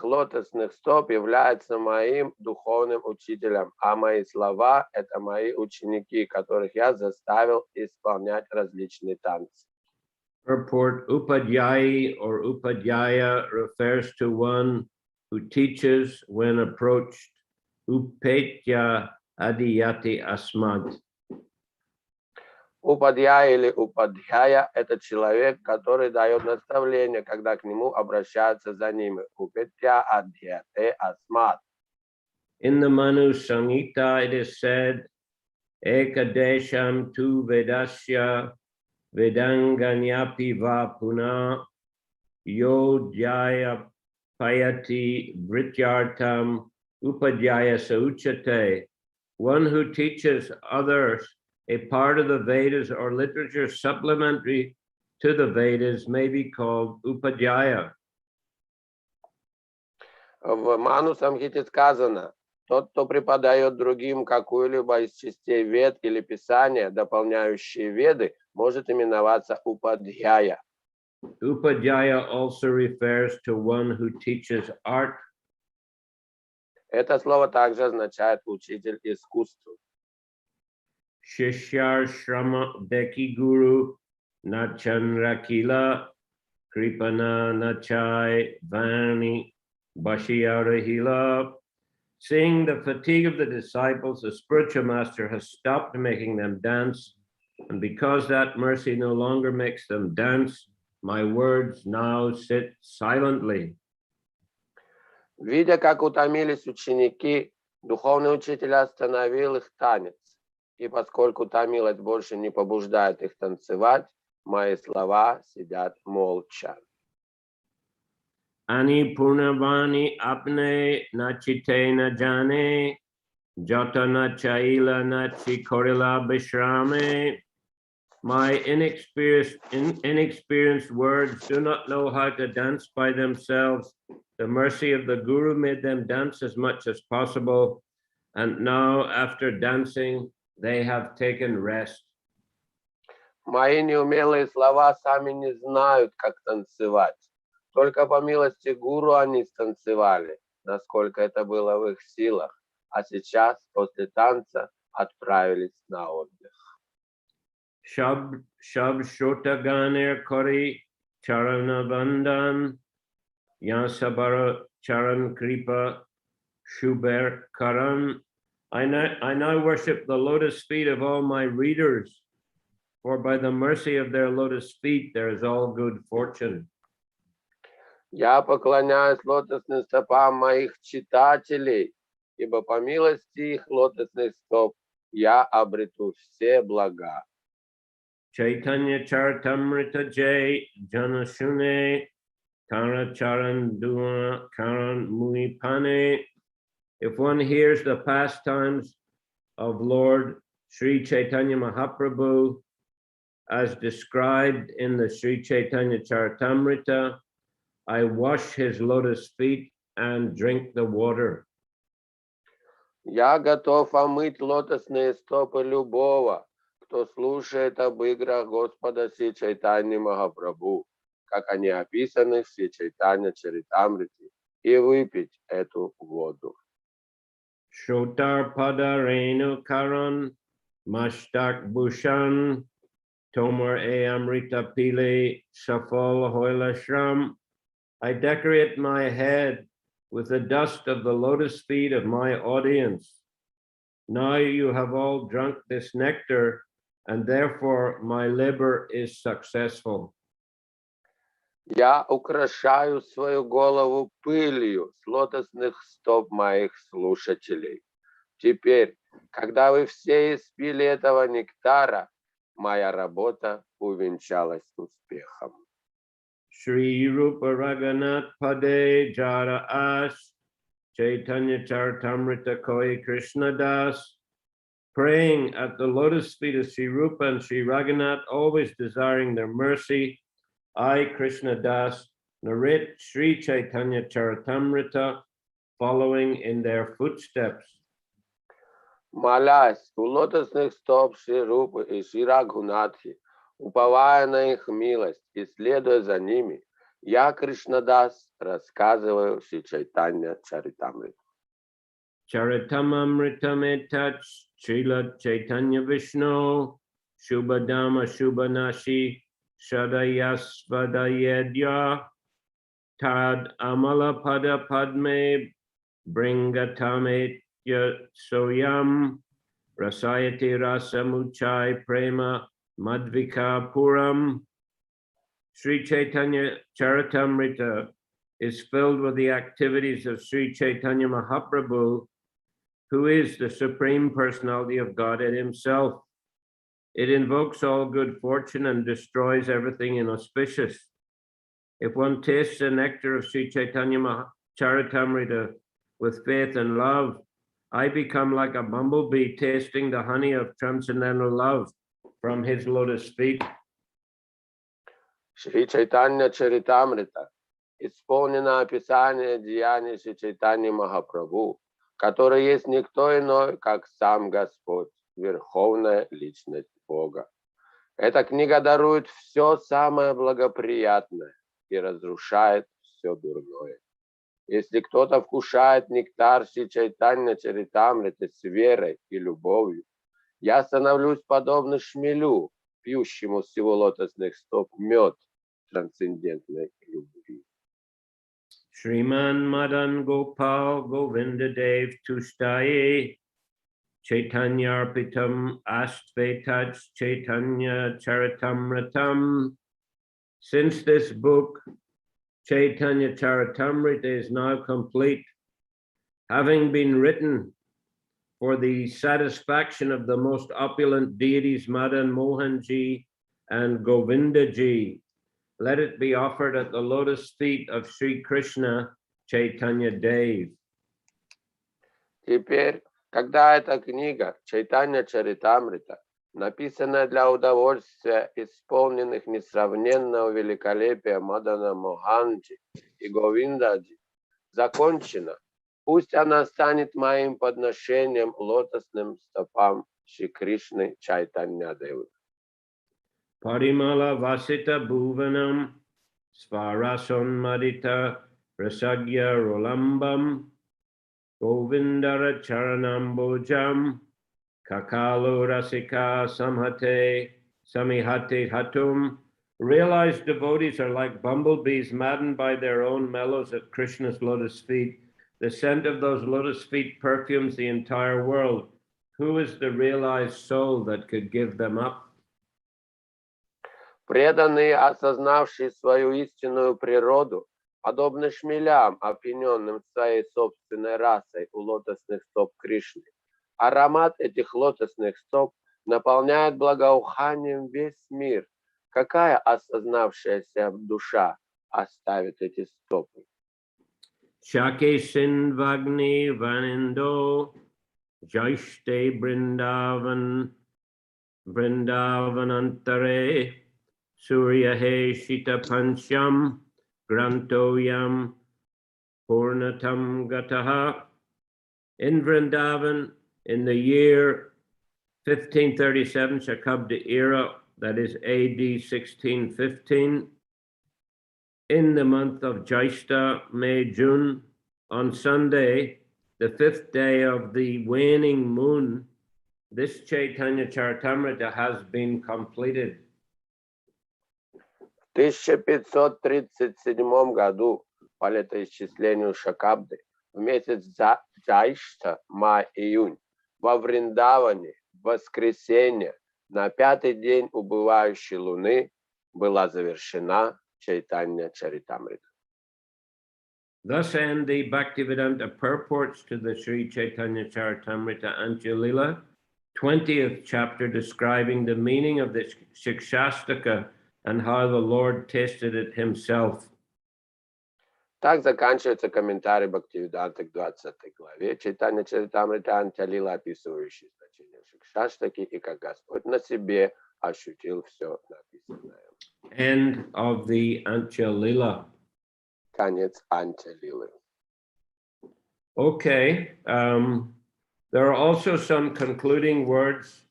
лотосных стоп является моим духовным учителем, а мои слова – это мои ученики, которых я заставил исполнять различные танцы. Purport: Upadhyayi or Upadhyaya refers to one who teaches when approached. Upetya adiyati asmad. Упадьяя или упадьяя – это человек, который дает наставление, когда к нему обращаются за ними. Упетя адьяте асмат. In the Manu Samhita it is said, Ekadesham tu vedasya vedanganyapi va puna yodhyaya payati vrityartam upadhyaya sauchate. One who teaches others a part of the Vedas or literature supplementary to the Vedas may be called Upadhyaya. В Ману Самхите сказано, тот, кто преподает другим какую-либо из частей Вед или Писания, дополняющие Веды, может именоваться Упадхьяя. Upadhyaya also refers to one who teaches art. Это слово также означает учитель искусства. Shishyar Shrama Deki Guru Nachanrakila Kripana Nachai Vani Bashiyarahila. Seeing the fatigue of the disciples, the spiritual master has stopped making them dance, and because that mercy no longer makes them dance, my words now sit silently. Видя, как утомились ученики, духовный учитель остановил их танец. И поскольку томилость больше не побуждает их танцевать, мои слова сидят молча. Ani Purnavani Apne Nachite Najane Jata Nachaila Nachi Korila Bishrame. My inexperienced words do not know how to dance by themselves. The mercy of the Guru made them dance as much as possible, and now after dancing, they have taken rest. Мои неумелые слова сами не знают, как танцевать. Только по милости Гуру они станцевали, насколько это было в их силах, а сейчас, после танца, отправились на отдых. Shab Shotaganir Kori Charana Vandan Yasabara Charan Kripa Shuber Karan. I now worship the lotus feet of all my readers, for by the mercy of their lotus feet there is all good fortune. Я поклоняюсь лотосным стопам моих читателей, ибо по милости их лотосных стоп я обрету все блага. Chaitanya Charitamrita Jai Janashune Kara Charan Dua Karan Munipane. If one hears the pastimes of Lord Shri Chaitanya Mahaprabhu as described in the Shri Chaitanya Charitamrita, I wash his lotus feet and drink the water. Я готов омыть лотосные стопы любого, кто слушает об играх Господа Шри Чайтаньи Махапрабху, как они описаны в Шри Чайтанья Чаритамрите, и выпить эту воду. Shotar Pada Renu Karan Mashtak Bhushan Tomar e Amrita Pili Safal Hoila Shram. I decorate my head with the dust of the lotus feet of my audience. Now you have all drunk this nectar, and therefore my labor is successful. Я украшаю свою голову пылью с лотосных стоп моих слушателей. Теперь, когда вы все испили этого нектара, моя работа увенчалась успехом. Shri Rupa Raghunath Pade Jara As Chaitanya Charitamrita Koi Krishna Das, praying at the lotus feet of Sri Rupa and Sri Raghunath, always desiring their mercy, I, Krishna Das, narrate Shri Chaitanya Charitamrita, following in their footsteps. Молясь у лотосных стоп Шри Рупы и Шри Рагхунатхи, уповая на их милость и следуя за ними, я, Кришнадас, рассказываю Шри Чайтанья Чаритамриту. Charitamamritam etat Srila Chaitanya Vishnu Shubhadama Shubhanashi Shadayasvadayedya Tad Amala Pada Padme Bringatametje Soyam Rasayati Rasamuchai Prema Madvika Puram. Sri Chaitanya Charitamrita is filled with the activities of Sri Chaitanya Mahaprabhu, who is the Supreme Personality of Godhead himself. It invokes all good fortune and destroys everything inauspicious. If one tastes the nectar of Sri Chaitanya Charitamrita with faith and love, I become like a bumblebee tasting the honey of transcendental love from his lotus feet. Шри Чайтанья Чаритамрита исполнено описание деяний Шри Чайтаньи Махапрабху, который есть никто иной, как сам Господь, Верховная Личность Бога. Эта книга дарует все самое благоприятное и разрушает все дурное. Если кто-то вкушает нектар Шри Чайтанья Чаритамриты с верой и любовью, я становлюсь подобно шмелю, пьющему с его лотосных стоп мед трансцендентной любви. Shriman Madan Gopal Govinda Dev Tushtaye Chaitanya Arpitam Astvetaj Chaitanya Charitamritam. Since this book, Chaitanya Charitamrita, is now complete, having been written for the satisfaction of the most opulent deities Madan Mohanji and Govindaji, let it be offered at the lotus feet of Sri Krishna Chaitanya Dev. Теперь, когда эта книга Чайтанья Чаритамрита, написанная для удовольствия исполненных несравненного великолепия Мадана Моханджи и Говиндаджи, закончена, пусть она станет моим подношением лотосным стопам Шри Кришны Чайтанья Девы. Parimala Vasita Bhuvanam Svarason Madita Prasagya Rolambam Govindara Charanambojam Kakalo Rasika Samhate Samihate Hatum. Realized devotees are like bumblebees maddened by their own mellows at Krishna's lotus feet. The scent of those lotus feet perfumes the entire world. Who is the realized soul that could give them up? Преданные, осознавшие свою истинную природу, подобно шмелям, опьяненным своей собственной расой у лотосных стоп Кришны. Аромат этих лотосных стоп наполняет благоуханием весь мир. Какая осознавшаяся душа оставит эти стопы? Shake Sindvagni Vanindo Jaishte Vrindavanantare Surya He Shita Pancham Grantoyam Purnatam Gataha. In Vrindavan, in the year 1537, Shakabda era, that is AD 1615, in the month of Jaishta, May, June, on Sunday, the 5th day of the waning moon, this Chaitanya Charitamrita has been completed. В 1537 году по летоисчислению Шакабды в месяц Джайшта, май-июнь, во Вриндаване в воскресенье на 5-й день убывающей луны была завершена Чайтанья Чаритамрита. Thus end the Bhaktivedanta purports to the Shri Chaitanya Charitamrita Antya-lila, 20th chapter, describing the meaning of the Shikshastaka and how the Lord tested it himself. Так заканчивается комментарий Бхактивиданты к 20 главе Чайтанья Чаритамрита Антя-лила, описывающий значение Шикшаштаки и как Господь на себе ощутил все написанное. End of the Antya-lila. Конец Антя-лилы. Okay. There are also some concluding words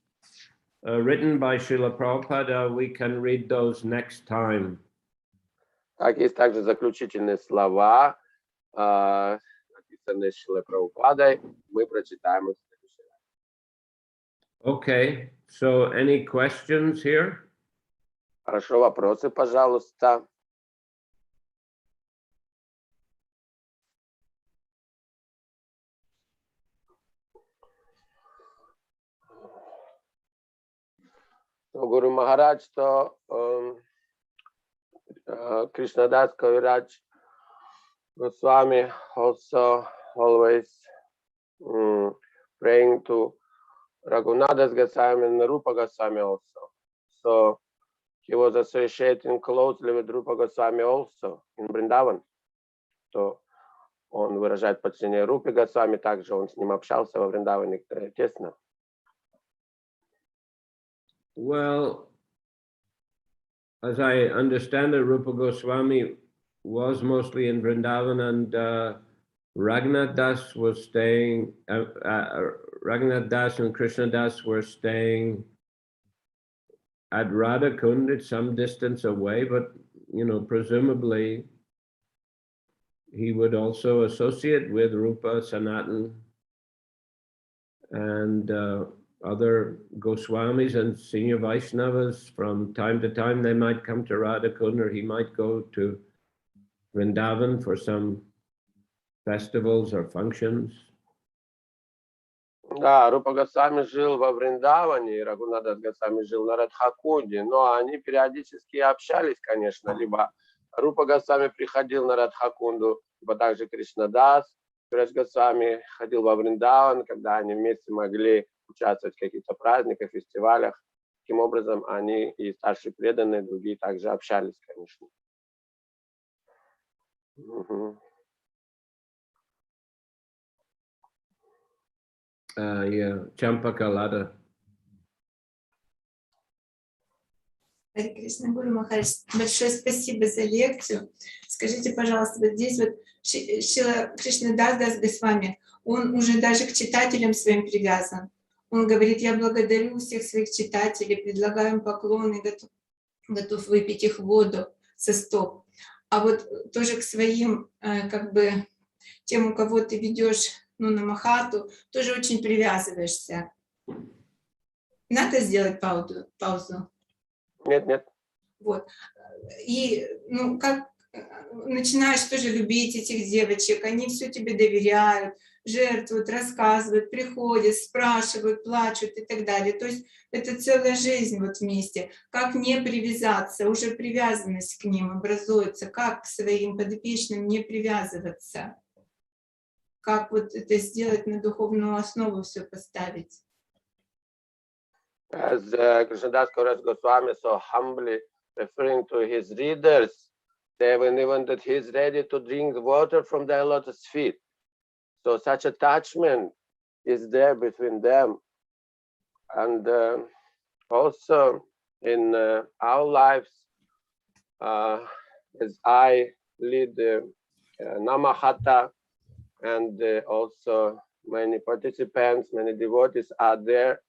written by Srila Prabhupada. We can read those next time. Так, есть также заключительные слова, написанные Шрилой Прабхупадой. Мы прочитаем их в следующий раз. Okay. So any questions here? Хорошо, вопросы, пожалуйста. Гуру Махарадж, что Кришнадас Кавирадж Goswami also always praying to Raghunadas Goswami and Rupa Goswami also. So he was associating closely with Rupa Goswami also in Vrindavan. То он выражает почтение Рупе Госвами, также он с ним общался во Вриндаване тесно. Well, as I understand it, Rupa Goswami was mostly in Vrindavan, and Raghunath Das was staying, Raghunath Das and Krishna Das were staying at Radhakund. It's some distance away, but, you know, presumably he would also associate with Rupa, Sanatan, and other Goswamis and senior Vaishnavas. From time to time, they might come to Radhakund, or he might go to Vrindavan for some festivals or functions. Да, Рупа Госвами жил во Вриндаване, и Рагунадас Госвами жил на Радхакунде, но они периодически общались, конечно, либо Рупа Госвами приходил на Радхакунду, либо также Кришнадас Госвами ходил во Вриндаван, когда они вместе могли участвовать в каких-то праздниках, фестивалях. Таким образом, они и старшие преданные, другие также общались, конечно. Yeah, Champakalada. Харе Кришна, Гуру Махарадж, большое спасибо за лекцию. Скажите, пожалуйста, вот здесь вот Шрила Кришнадас Госвами, он уже даже к читателям своим привязан. Он говорит: я благодарю всех своих читателей, предлагаю им поклоны, готов выпить их воду со стоп. А вот тоже к своим, как бы, тем, у кого ты ведешь, ну, на Махату, тоже очень привязываешься. Надо сделать паузу? Нет. Вот. И, ну, как начинаешь тоже любить этих девочек, они все тебе доверяют, жертвуют, рассказывают, приходят, спрашивают, плачут и так далее. То есть это целая жизнь вот вместе. Как не привязаться? Уже привязанность к ним образуется. Как к своим подопечным не привязываться? Как вот это сделать, на духовную основу все поставить? As Krishnadas Kaviraj Goswami so humbly referring to his readers, saying even that he is ready to drink water from their lotus feet. So such attachment is there between them. And also in our lives, as I lead Namahata, and also many participants, many devotees are there,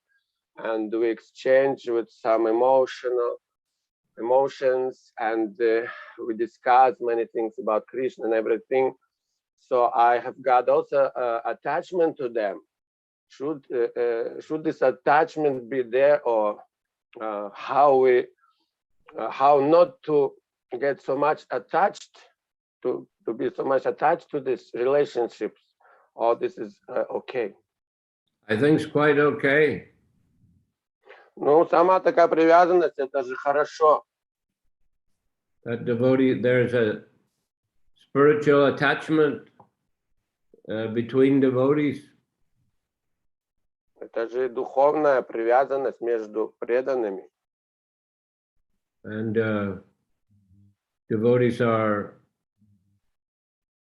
and we exchange with some emotions, and we discuss many things about Krishna and everything. So I have got also attachment to them. Should this attachment be there, or how not to get so much attached to be so much attached to these relationships, or this is okay? I think it's quite okay. Ну, сама такая привязанность, это же хорошо. That devotee, there's a spiritual attachment between devotees. Это же духовная привязанность между преданными. And devotees are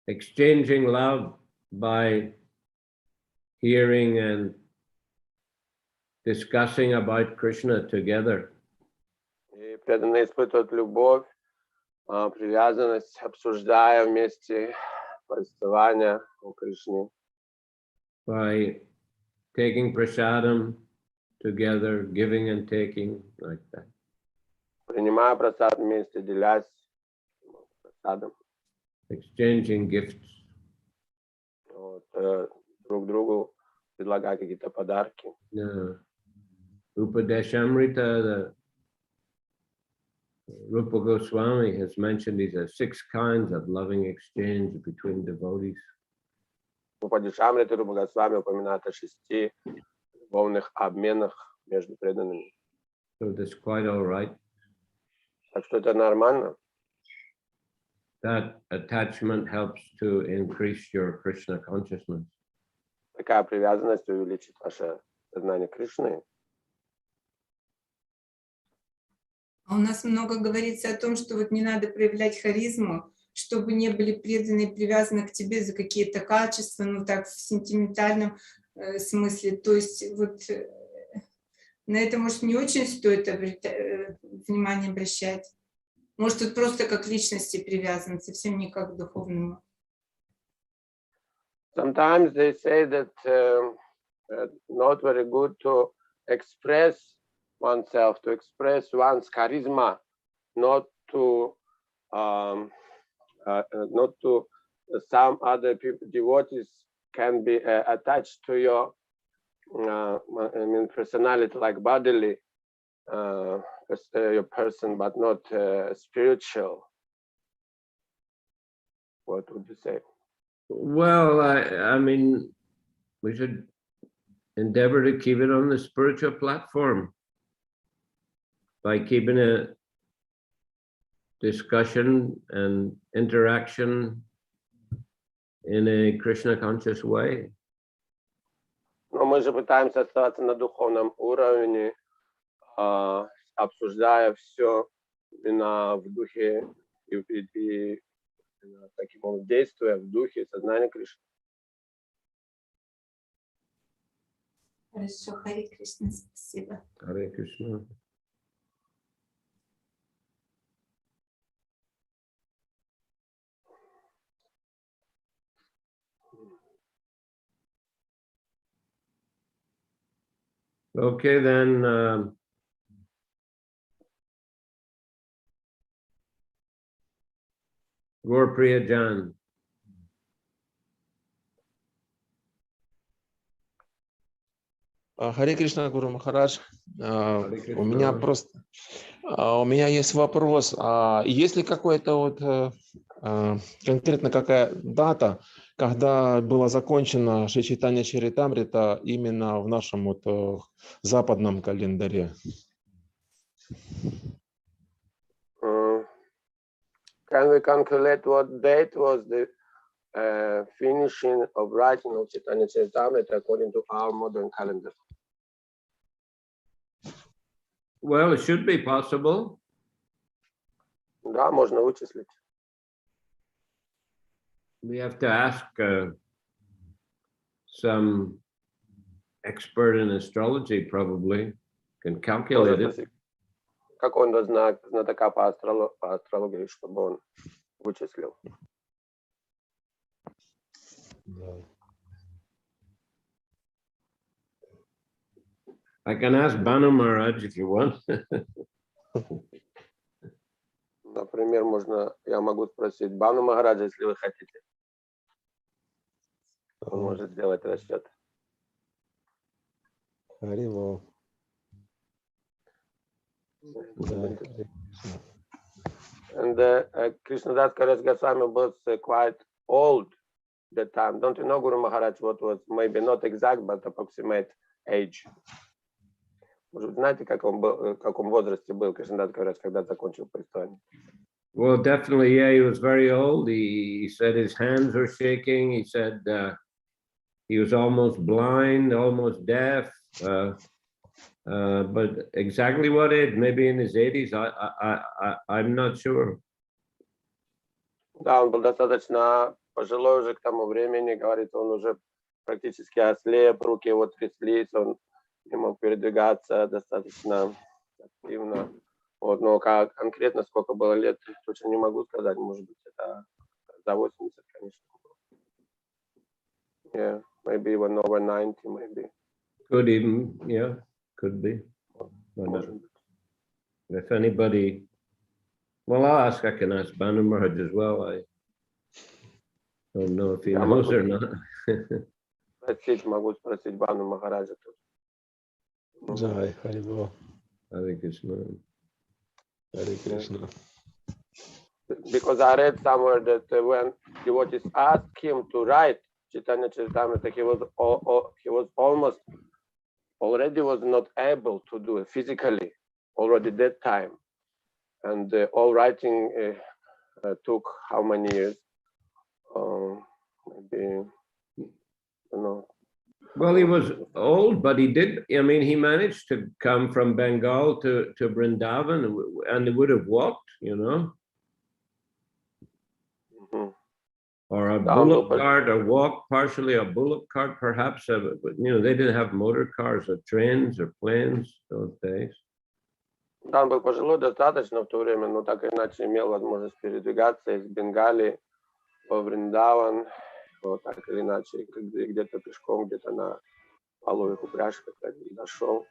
exchanging love by hearing and discussing about Krishna together. И преданные испытывают любовь, привязанность, обсуждая вместе повествование о Кришне. By taking prasadam together, giving and taking, like that. Принимая просад вместе, делясь просадом. Exchanging gifts. Вот, друг другу предлагая какие-то подарки. Upadeshamrita, the Rupa Goswami has mentioned these are 6 kinds of loving exchange between devotees. Упадешамрита Рупа Госвами упоминает о 6 любовных обменах между преданными. So that's quite all right. Так что это нормально. That attachment helps to increase your Krishna consciousness. Такая привязанность увеличит ваше сознание Кришны. У нас много говорится о том, что вот не надо проявлять харизму, чтобы не были преданы и привязаны к тебе за какие-то качества, ну так в сентиментальном смысле. То есть вот на это, может, не очень стоит внимание обращать. Может, тут просто как личности привязан, совсем не как к духовному. Sometimes they say that not very good to express oneself, to express one's charisma, not to some other people. Devotees can be attached to your personality, like bodily, your person, but not spiritual. What would you say? Well, I mean, we should endeavor to keep it on the spiritual platform by keeping a discussion and interaction in a Krishna conscious way. Но мы же пытаемся оставаться на духовном уровне, обсуждая все именно в духе и таким образом действуя в духе сознания Кришны. Хорошо, Харе Кришна, спасибо. Hare Krishna. Okay, then Gaurapriya Jan. Харе Кришна, Гуру Махарадж. Харе Кришна. У меня есть вопрос. Есть ли какой-то вот конкретно какая дата, когда была закончена Шри Чайтанья Чаритамрита именно в нашем вот западном календаре? Can we calculate what date was the finishing of writing of Chaitanya Charitamrita according to our modern calendar? Well, it should be possible. Да, можно вычислить. We have to ask some expert in astrology, probably can calculate it. Какой-то знатока по астрологии, чтобы он вычислил. I can ask Banu Maharaj if you want. Например, я могу спросить Бану Махараджа, если вы хотите. Он может сделать расчет. And Krishnadas Kaviraj Goswami was quite old at that time. Don't you know, Guru Maharaj, what was maybe not exact, but approximate age? Может, знаете, в каком возрасте был Кришнадас Кавирадж, когда закончил повествование? Well, definitely, yeah, he was very old. He said his hands were shaking. He said he was almost blind, almost deaf. But exactly what age? Maybe in his 80s. I'm not sure. Да, он был достаточно пожилой уже к тому времени, говорится, он уже практически ослеп, руки его тряслись, он не мог передвигаться достаточно активно. Вот, но как конкретно сколько было лет, точно не могу сказать, может быть, это за 80, конечно. Yeah, maybe even over 90, maybe. Could even, yeah, could be. If anybody, well, I can ask Banu Maharaj as well. I don't know if he knows or not. Могу спросить Бану Махараджа тоже. Джай, Харибо. Hare Krishna. Hare Krishna. Because I read somewhere that when devotees asked him to write Chaitanya Charitamrita, he was almost already was not able to do it physically already that time, and all writing took how many years? Maybe I don't know. Well, he was old, but he did. I mean, he managed to come from Bengal to Vrindavan, and he would have walked, you know. Or a bullock cart, or walk partially a bullock cart, perhaps. But, you know, they didn't have motor cars or trains or planes those days. Да, он был пожилой достаточно в то время, но так или иначе имел возможность передвигаться из Бенгалии во Вриндаван, вот так или иначе, где-то пешком, где-то на половых упряжках дошел.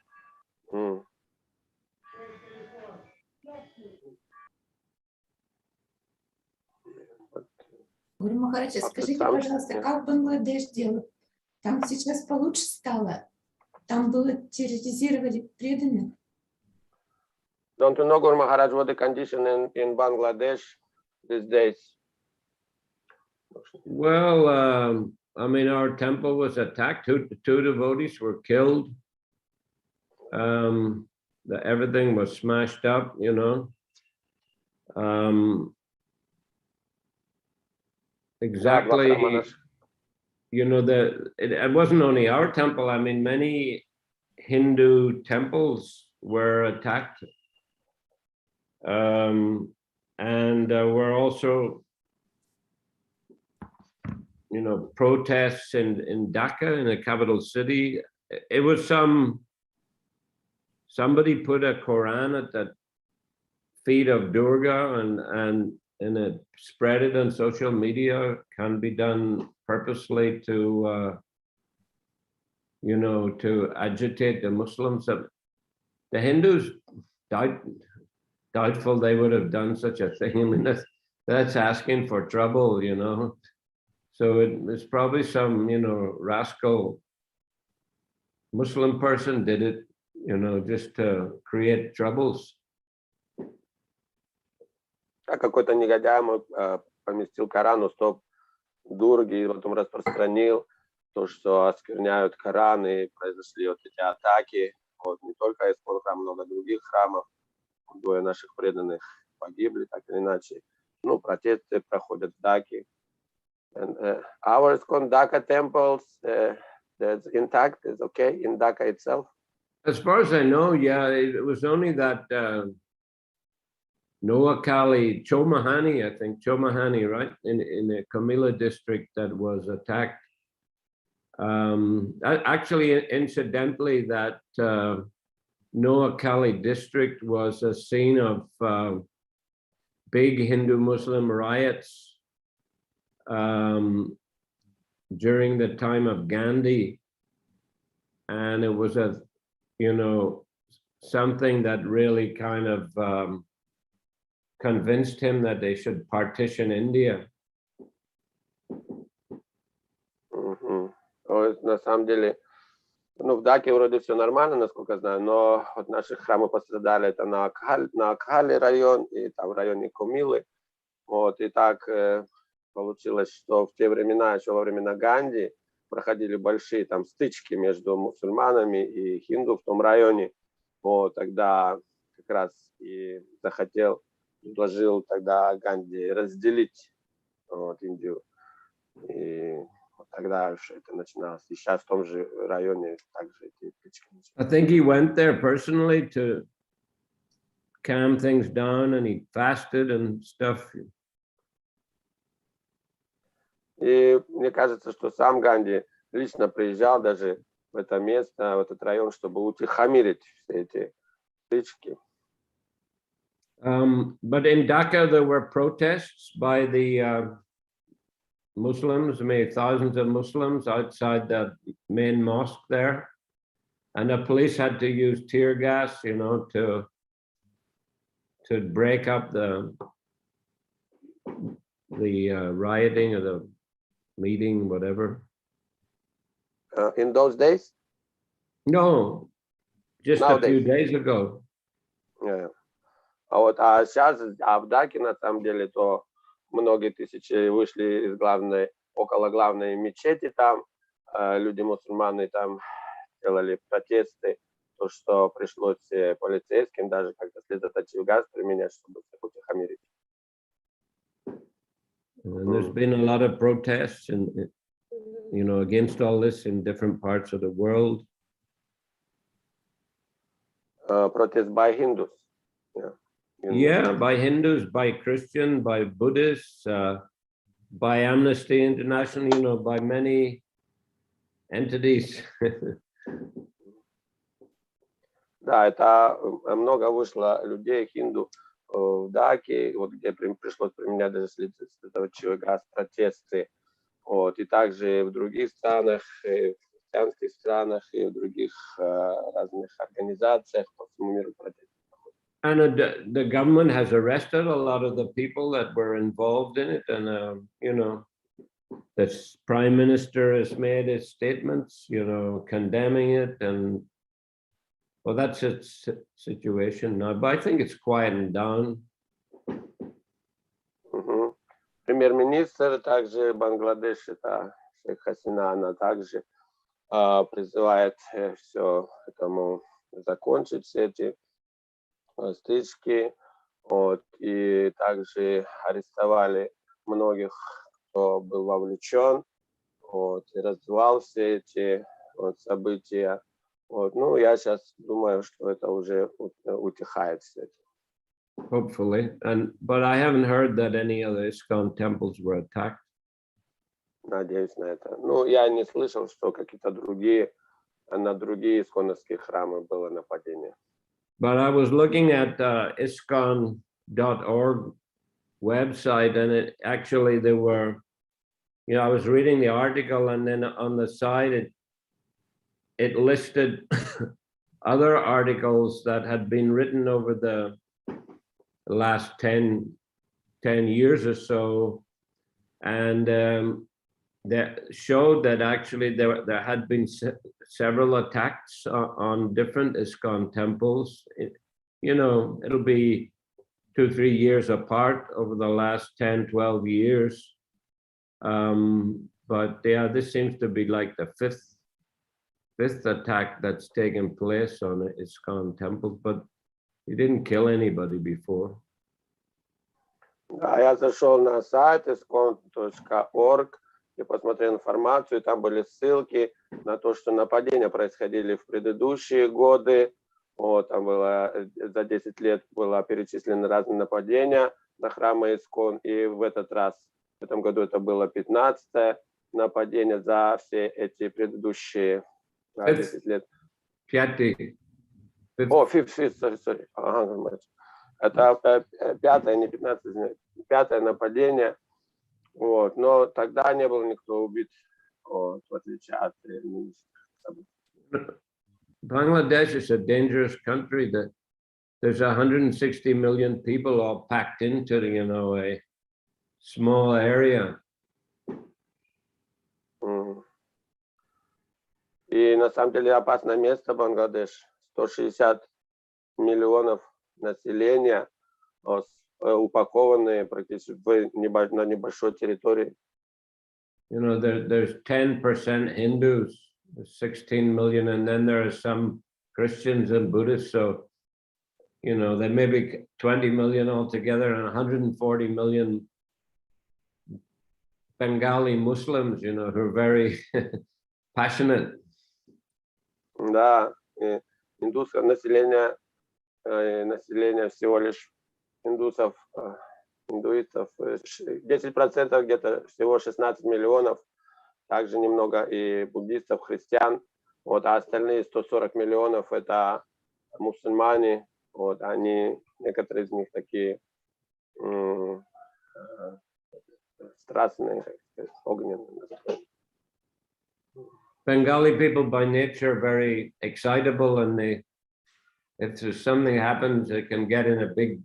Гуру Махарадж, скажите, пожалуйста, как Бангладеш делает? Там сейчас получше стало? Там было терроризировали преданных? Don't you know, Guru Maharaj, what the condition in Bangladesh these days? Well, I mean, our temple was attacked. Two devotees were killed. Everything was smashed up, you know. Exactly, you know, it wasn't only our temple. I mean, many Hindu temples were attacked. And were also, you know, protests in Dhaka, in the capital city. It was somebody put a Quran at the feet of Durga, and it spread it on social media. Can be done purposely to, you know, to agitate the Muslims. The Hindus doubtful they would have done such a thing. I mean, that's asking for trouble, you know. So it's probably some, you know, rascal Muslim person did it, you know, just to create troubles. Какой-то негодяй поместил Коран у стоп Дурги и потом распространил то, что оскверняют Коран, и произошли вот эти атаки. Вот, не только Искон храм, много других храмов. Двое наших преданных погибли, так или иначе. Ну, протесты проходят в Даке. And our Искон Dhaka temples, that's intact, is okay in Dhaka itself? As far as I know, yeah, it was only that Noakhali, Chomahani, I think, Chomahani, right, in the Kamila district that was attacked. Actually, incidentally, that Noakhali district was a scene of big Hindu-Muslim riots during the time of Gandhi. And it was a, you know, something that really kind of convinced him that they should partition India. То есть, на самом деле, Ну, в Даке вроде все нормально, насколько знаю, но вот наши храмы пострадали, это на Акхале район и там в районе Комилы. Вот, и так получилось, что в те времена, еще во времена Ганди, проходили большие там стычки между мусульманами и хинду в том районе. Вот, тогда как раз и предложил тогда Ганди разделить вот, Индию. И вот тогда все это начиналось. И сейчас в том же районе также эти стычки. I think he went there personally to calm things down, and he fasted and stuff. И мне кажется, что сам Ганди лично приезжал даже в это место, в этот район, чтобы утихомирить все эти стычки. But in Dhaka, there were protests by the Muslims, maybe thousands of Muslims outside the main mosque there. And the police had to use tear gas, you know, to break up the rioting or the meeting, whatever. In those days? No, just Nowadays. a few days ago. Yeah. А сейчас, в Даке, на самом деле, то многие тысячи вышли из около главной мечети там, люди-мусульмане там делали протесты, то, что пришлось полицейским даже как-то слезоточивый газ применять, чтобы утихомирить. And there's been a lot of protests and, you know, against all this in different parts of the world. Protest by Hindus. Yeah, by Hindus, by Christian, by Buddhists, by Amnesty International, you know, by many entities. Да, это много вышло людей, хинду в Даке, вот где пришлось применять даже слезоточивый газ, протесты. Вот, и также в других странах, в христианских странах и в других разных организациях по всему миру протесты. And the government has arrested a lot of the people that were involved in it. And, you know, the prime minister has made his statements, you know, condemning it. And, well, that's its situation now. But I think it's quieting down. Премьер-министр также Бангладеш, это Шейх Хасина, она также призывает все этому закончить, все эти стычки, вот, и также арестовали многих, кто был вовлечен, вот, и развивал все эти вот, события. Вот, ну, я сейчас думаю, что это уже утихает все это. Hopefully, but I haven't heard that any other ISKCON temples were attacked. Надеюсь на это. Ну, я не слышал, что какие-то на другие исконновские храмы было нападение. But I was looking at ISKCON.org website, and it actually there were, you know, I was reading the article, and then on the side it listed other articles that had been written over the last 10 years or so, and that showed that actually there had been several attacks on different ISKCON temples. You know, it'll be 2-3 years apart over the last 10-12 years. But yeah, this seems to be like the fifth attack that's taken place on ISKCON temples, but he didn't kill anybody before. Да, я зашел на сайт iskon.org и посмотрел информацию, и там были ссылки на то, что нападения происходили в предыдущие годы. Вот, там было за 10 лет было перечислены разные нападения на храмы ИСКОН, и в этот раз, в этом году это было 15-е нападение за все эти предыдущие 10 лет. Пятый. Sorry. Ага, это 5-е, не 15-е, 5-е нападение. Вот. Но тогда не был никто убит, вот, в отличие от нынешних событий. Bangladesh is a dangerous country. That there's 160 million people all packed into, you know, a small area. И на самом деле опасное место Бангладеш. 160 миллионов населения, упакованные практически на небольшой территории. You know, there's 10% Hindus, 16 million, and then there are some Christians and Buddhists. So, you know, there may be 20 million altogether and 140 million Bengali Muslims, you know, who are very passionate. Да, индусское население всего лишь индуистов 10% где-то, всего 16 миллионов, также немного и буддистов, христиан, вот, а остальные 140 миллионов это мусульмане, вот, они, некоторые из них такие страстные, огненные. Bengali people by nature are very excitable, and if there's something happens, they can get in a big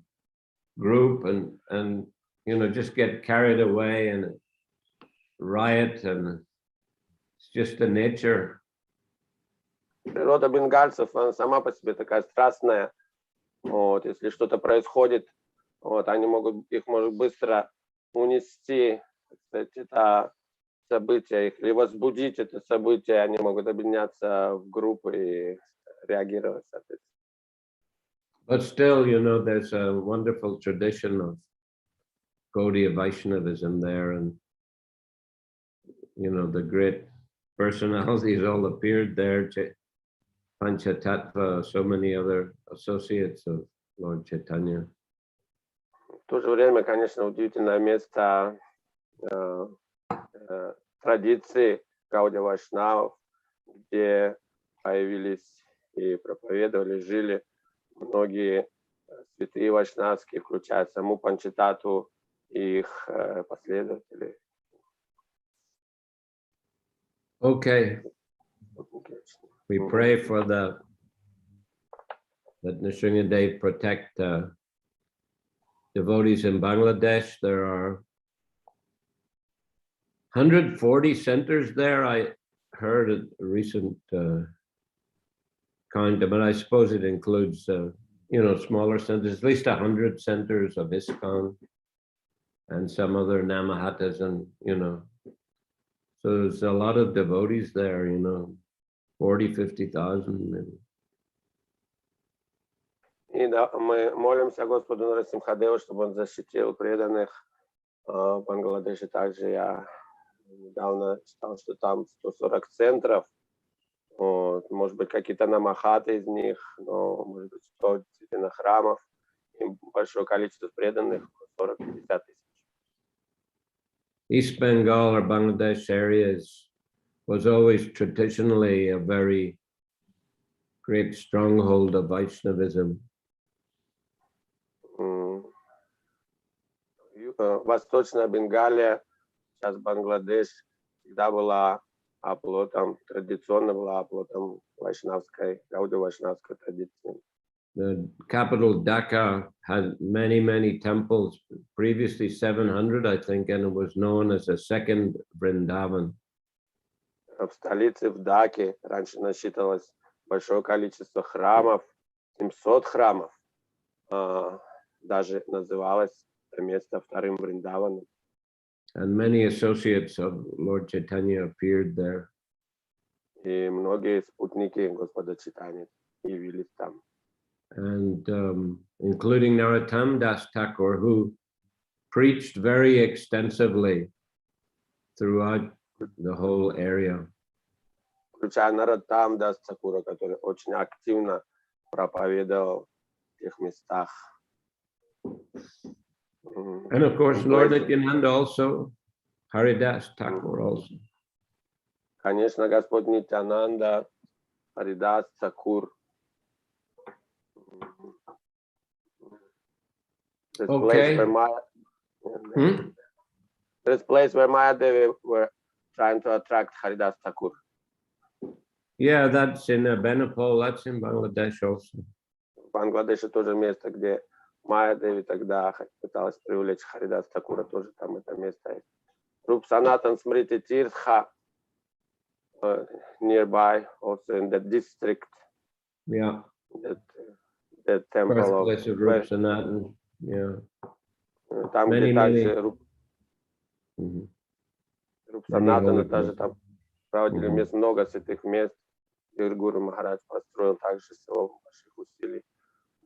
group and you know, just get carried away and riot, and it's just the nature. Природа бенгальцев, она сама по себе такая страстная. Вот, если что-то происходит, вот, их может быстро унести, кстати, это событие, или возбудить это событие, они могут объединяться в группы и реагировать, соответственно. But still, you know, there's a wonderful tradition of Gaudiya Vaishnavism there, and you know, the great personalities all appeared there, Panchatattva, so many other associates of Lord Chaitanya. В то же время, конечно, удивительное место традиции Гаудия Вайшнавов, где появились и проповедовали, жили многие святые вайшнавские, включая саму Панчататтву и их последователи. Okay. We pray for that Nrsimhadev protect devotees in Bangladesh. There are 140 centers there. I heard a recent count, but I suppose it includes, you know, smaller centers, at least 100 centers of ISKCON and some other Namahatas, and, you know, so there's a lot of devotees there, you know, 40-50,000 maybe. И да, мы молимся Господу Нрсимхадеву, чтобы он защитил преданных в Бангладеше. Также я недавно читал, что там 140 центров. Вот, может быть, какие-то намахаты из них, но, может быть, 100 действительно храмов и большое количество преданных, 40-50 тысяч. East Bengal or Bangladesh areas was always traditionally a very great stronghold of Vaishnavism. Восточная Бенгалия, сейчас Бангладеш, всегда была оплотом, традиционно была оплотом вайшнавской, гаудия-вайшнавской традиции. The capital Dhaka had many temples, previously 700, I think, and it was known as a second Vrindavan. В столице, в Даке, раньше насчитывалось большое количество храмов, 700 храмов, даже называлось это место вторым Вриндаваном. And many associates of Lord Chaitanya appeared there. И многие спутники Господа Чайтаньи явились там. And including Narottam Das Thakur, who preached very extensively throughout the whole area. Включая Нароттам Дас Тхакура, который очень активно проповедовал в тех местах. And of course, Lord Nityananda also, Haridas Thakur also. Конечно, Господь Нитянанда, Харидас Тхакур. Okay. This place where Maya Devi were trying to attract Haridas Thakur. Yeah, that's in Benapole, that's in Bangladesh also. В Бангладеше тоже место, где Майя Деви тогда пыталась привлечь Харидас Тхакура, тоже там это место есть. Руп Санатан Смрити Тиртха, nearby, also in the district. Yeah. The temple Birthplace of Rupa Sanatan. Yeah. Там, Many, где также Руп Санатана, даже там проводили мест, много святых мест. Гуру Махарадж построил также село больших усилий,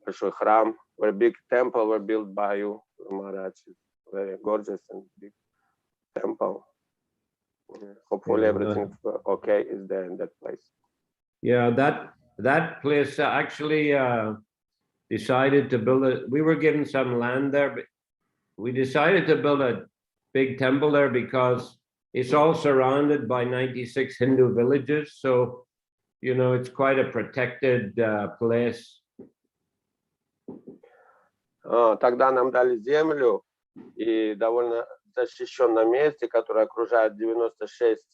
большой храм. Very big temple were built by you, Guru Maharaj. Very gorgeous and big temple. Hopefully everything okay is there in that place. Yeah, that place actually decided to build it. We were given some land there, but we decided to build a big temple there because it's all surrounded by 96 Hindu villages. So, you know, it's quite a protected place. Тогда нам дали землю и довольно защищенном месте, которое окружает 96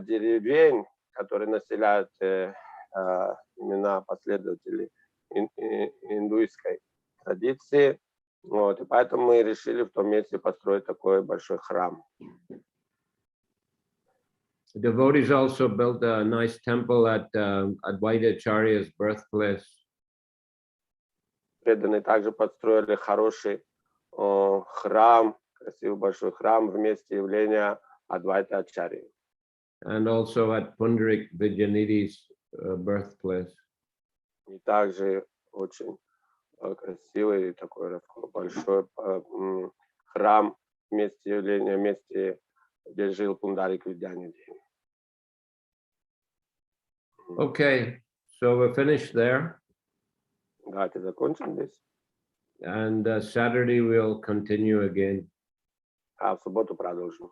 деревень, которые населяют имена последователей индуистской традиции. Вот, и поэтому мы решили в том месте построить такой большой храм. The devotees also built a nice temple at Advaita Acharya's birthplace. Преданные также построили хороший храм, красивый большой храм в месте явления Адвайта Ачарьи. And also at Pundarik Vijayanidhi's birthplace. И также очень красивый такой большой храм в месте явления, в месте, где жил Пундарик Видьянидхи. Okay, so we're finished there. Давайте закончим здесь. And Saturday we'll continue again. А в субботу продолжим.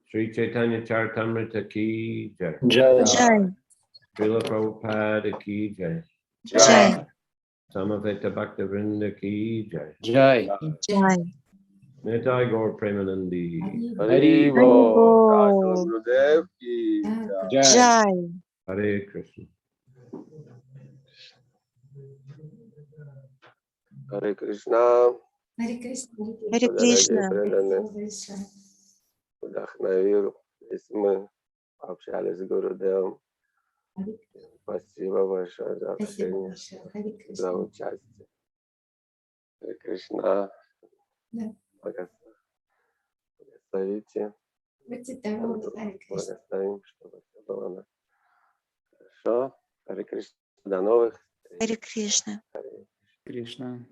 Shri Chайтанья Charitamriта ki jai. Jai. Srila Prabhupada ki jai. Jai. Samaveta Bhaktivinoda ki jai. Jai. Jai. Nitai Gaur Premanandi. Haribo. Gurudev ki jai. Jai. Hare Krishna. Харе Кришна. Харе Кришна. Харе Кришна. Вдохновил, если мы пообщались с Гурудевом. Спасибо большое за общение, за участие. Харе Кришна. Благословите. Благословим, чтобы все было хорошо. Харе Кришна. До новых встреч. Харе Кришна. Харе Кришна.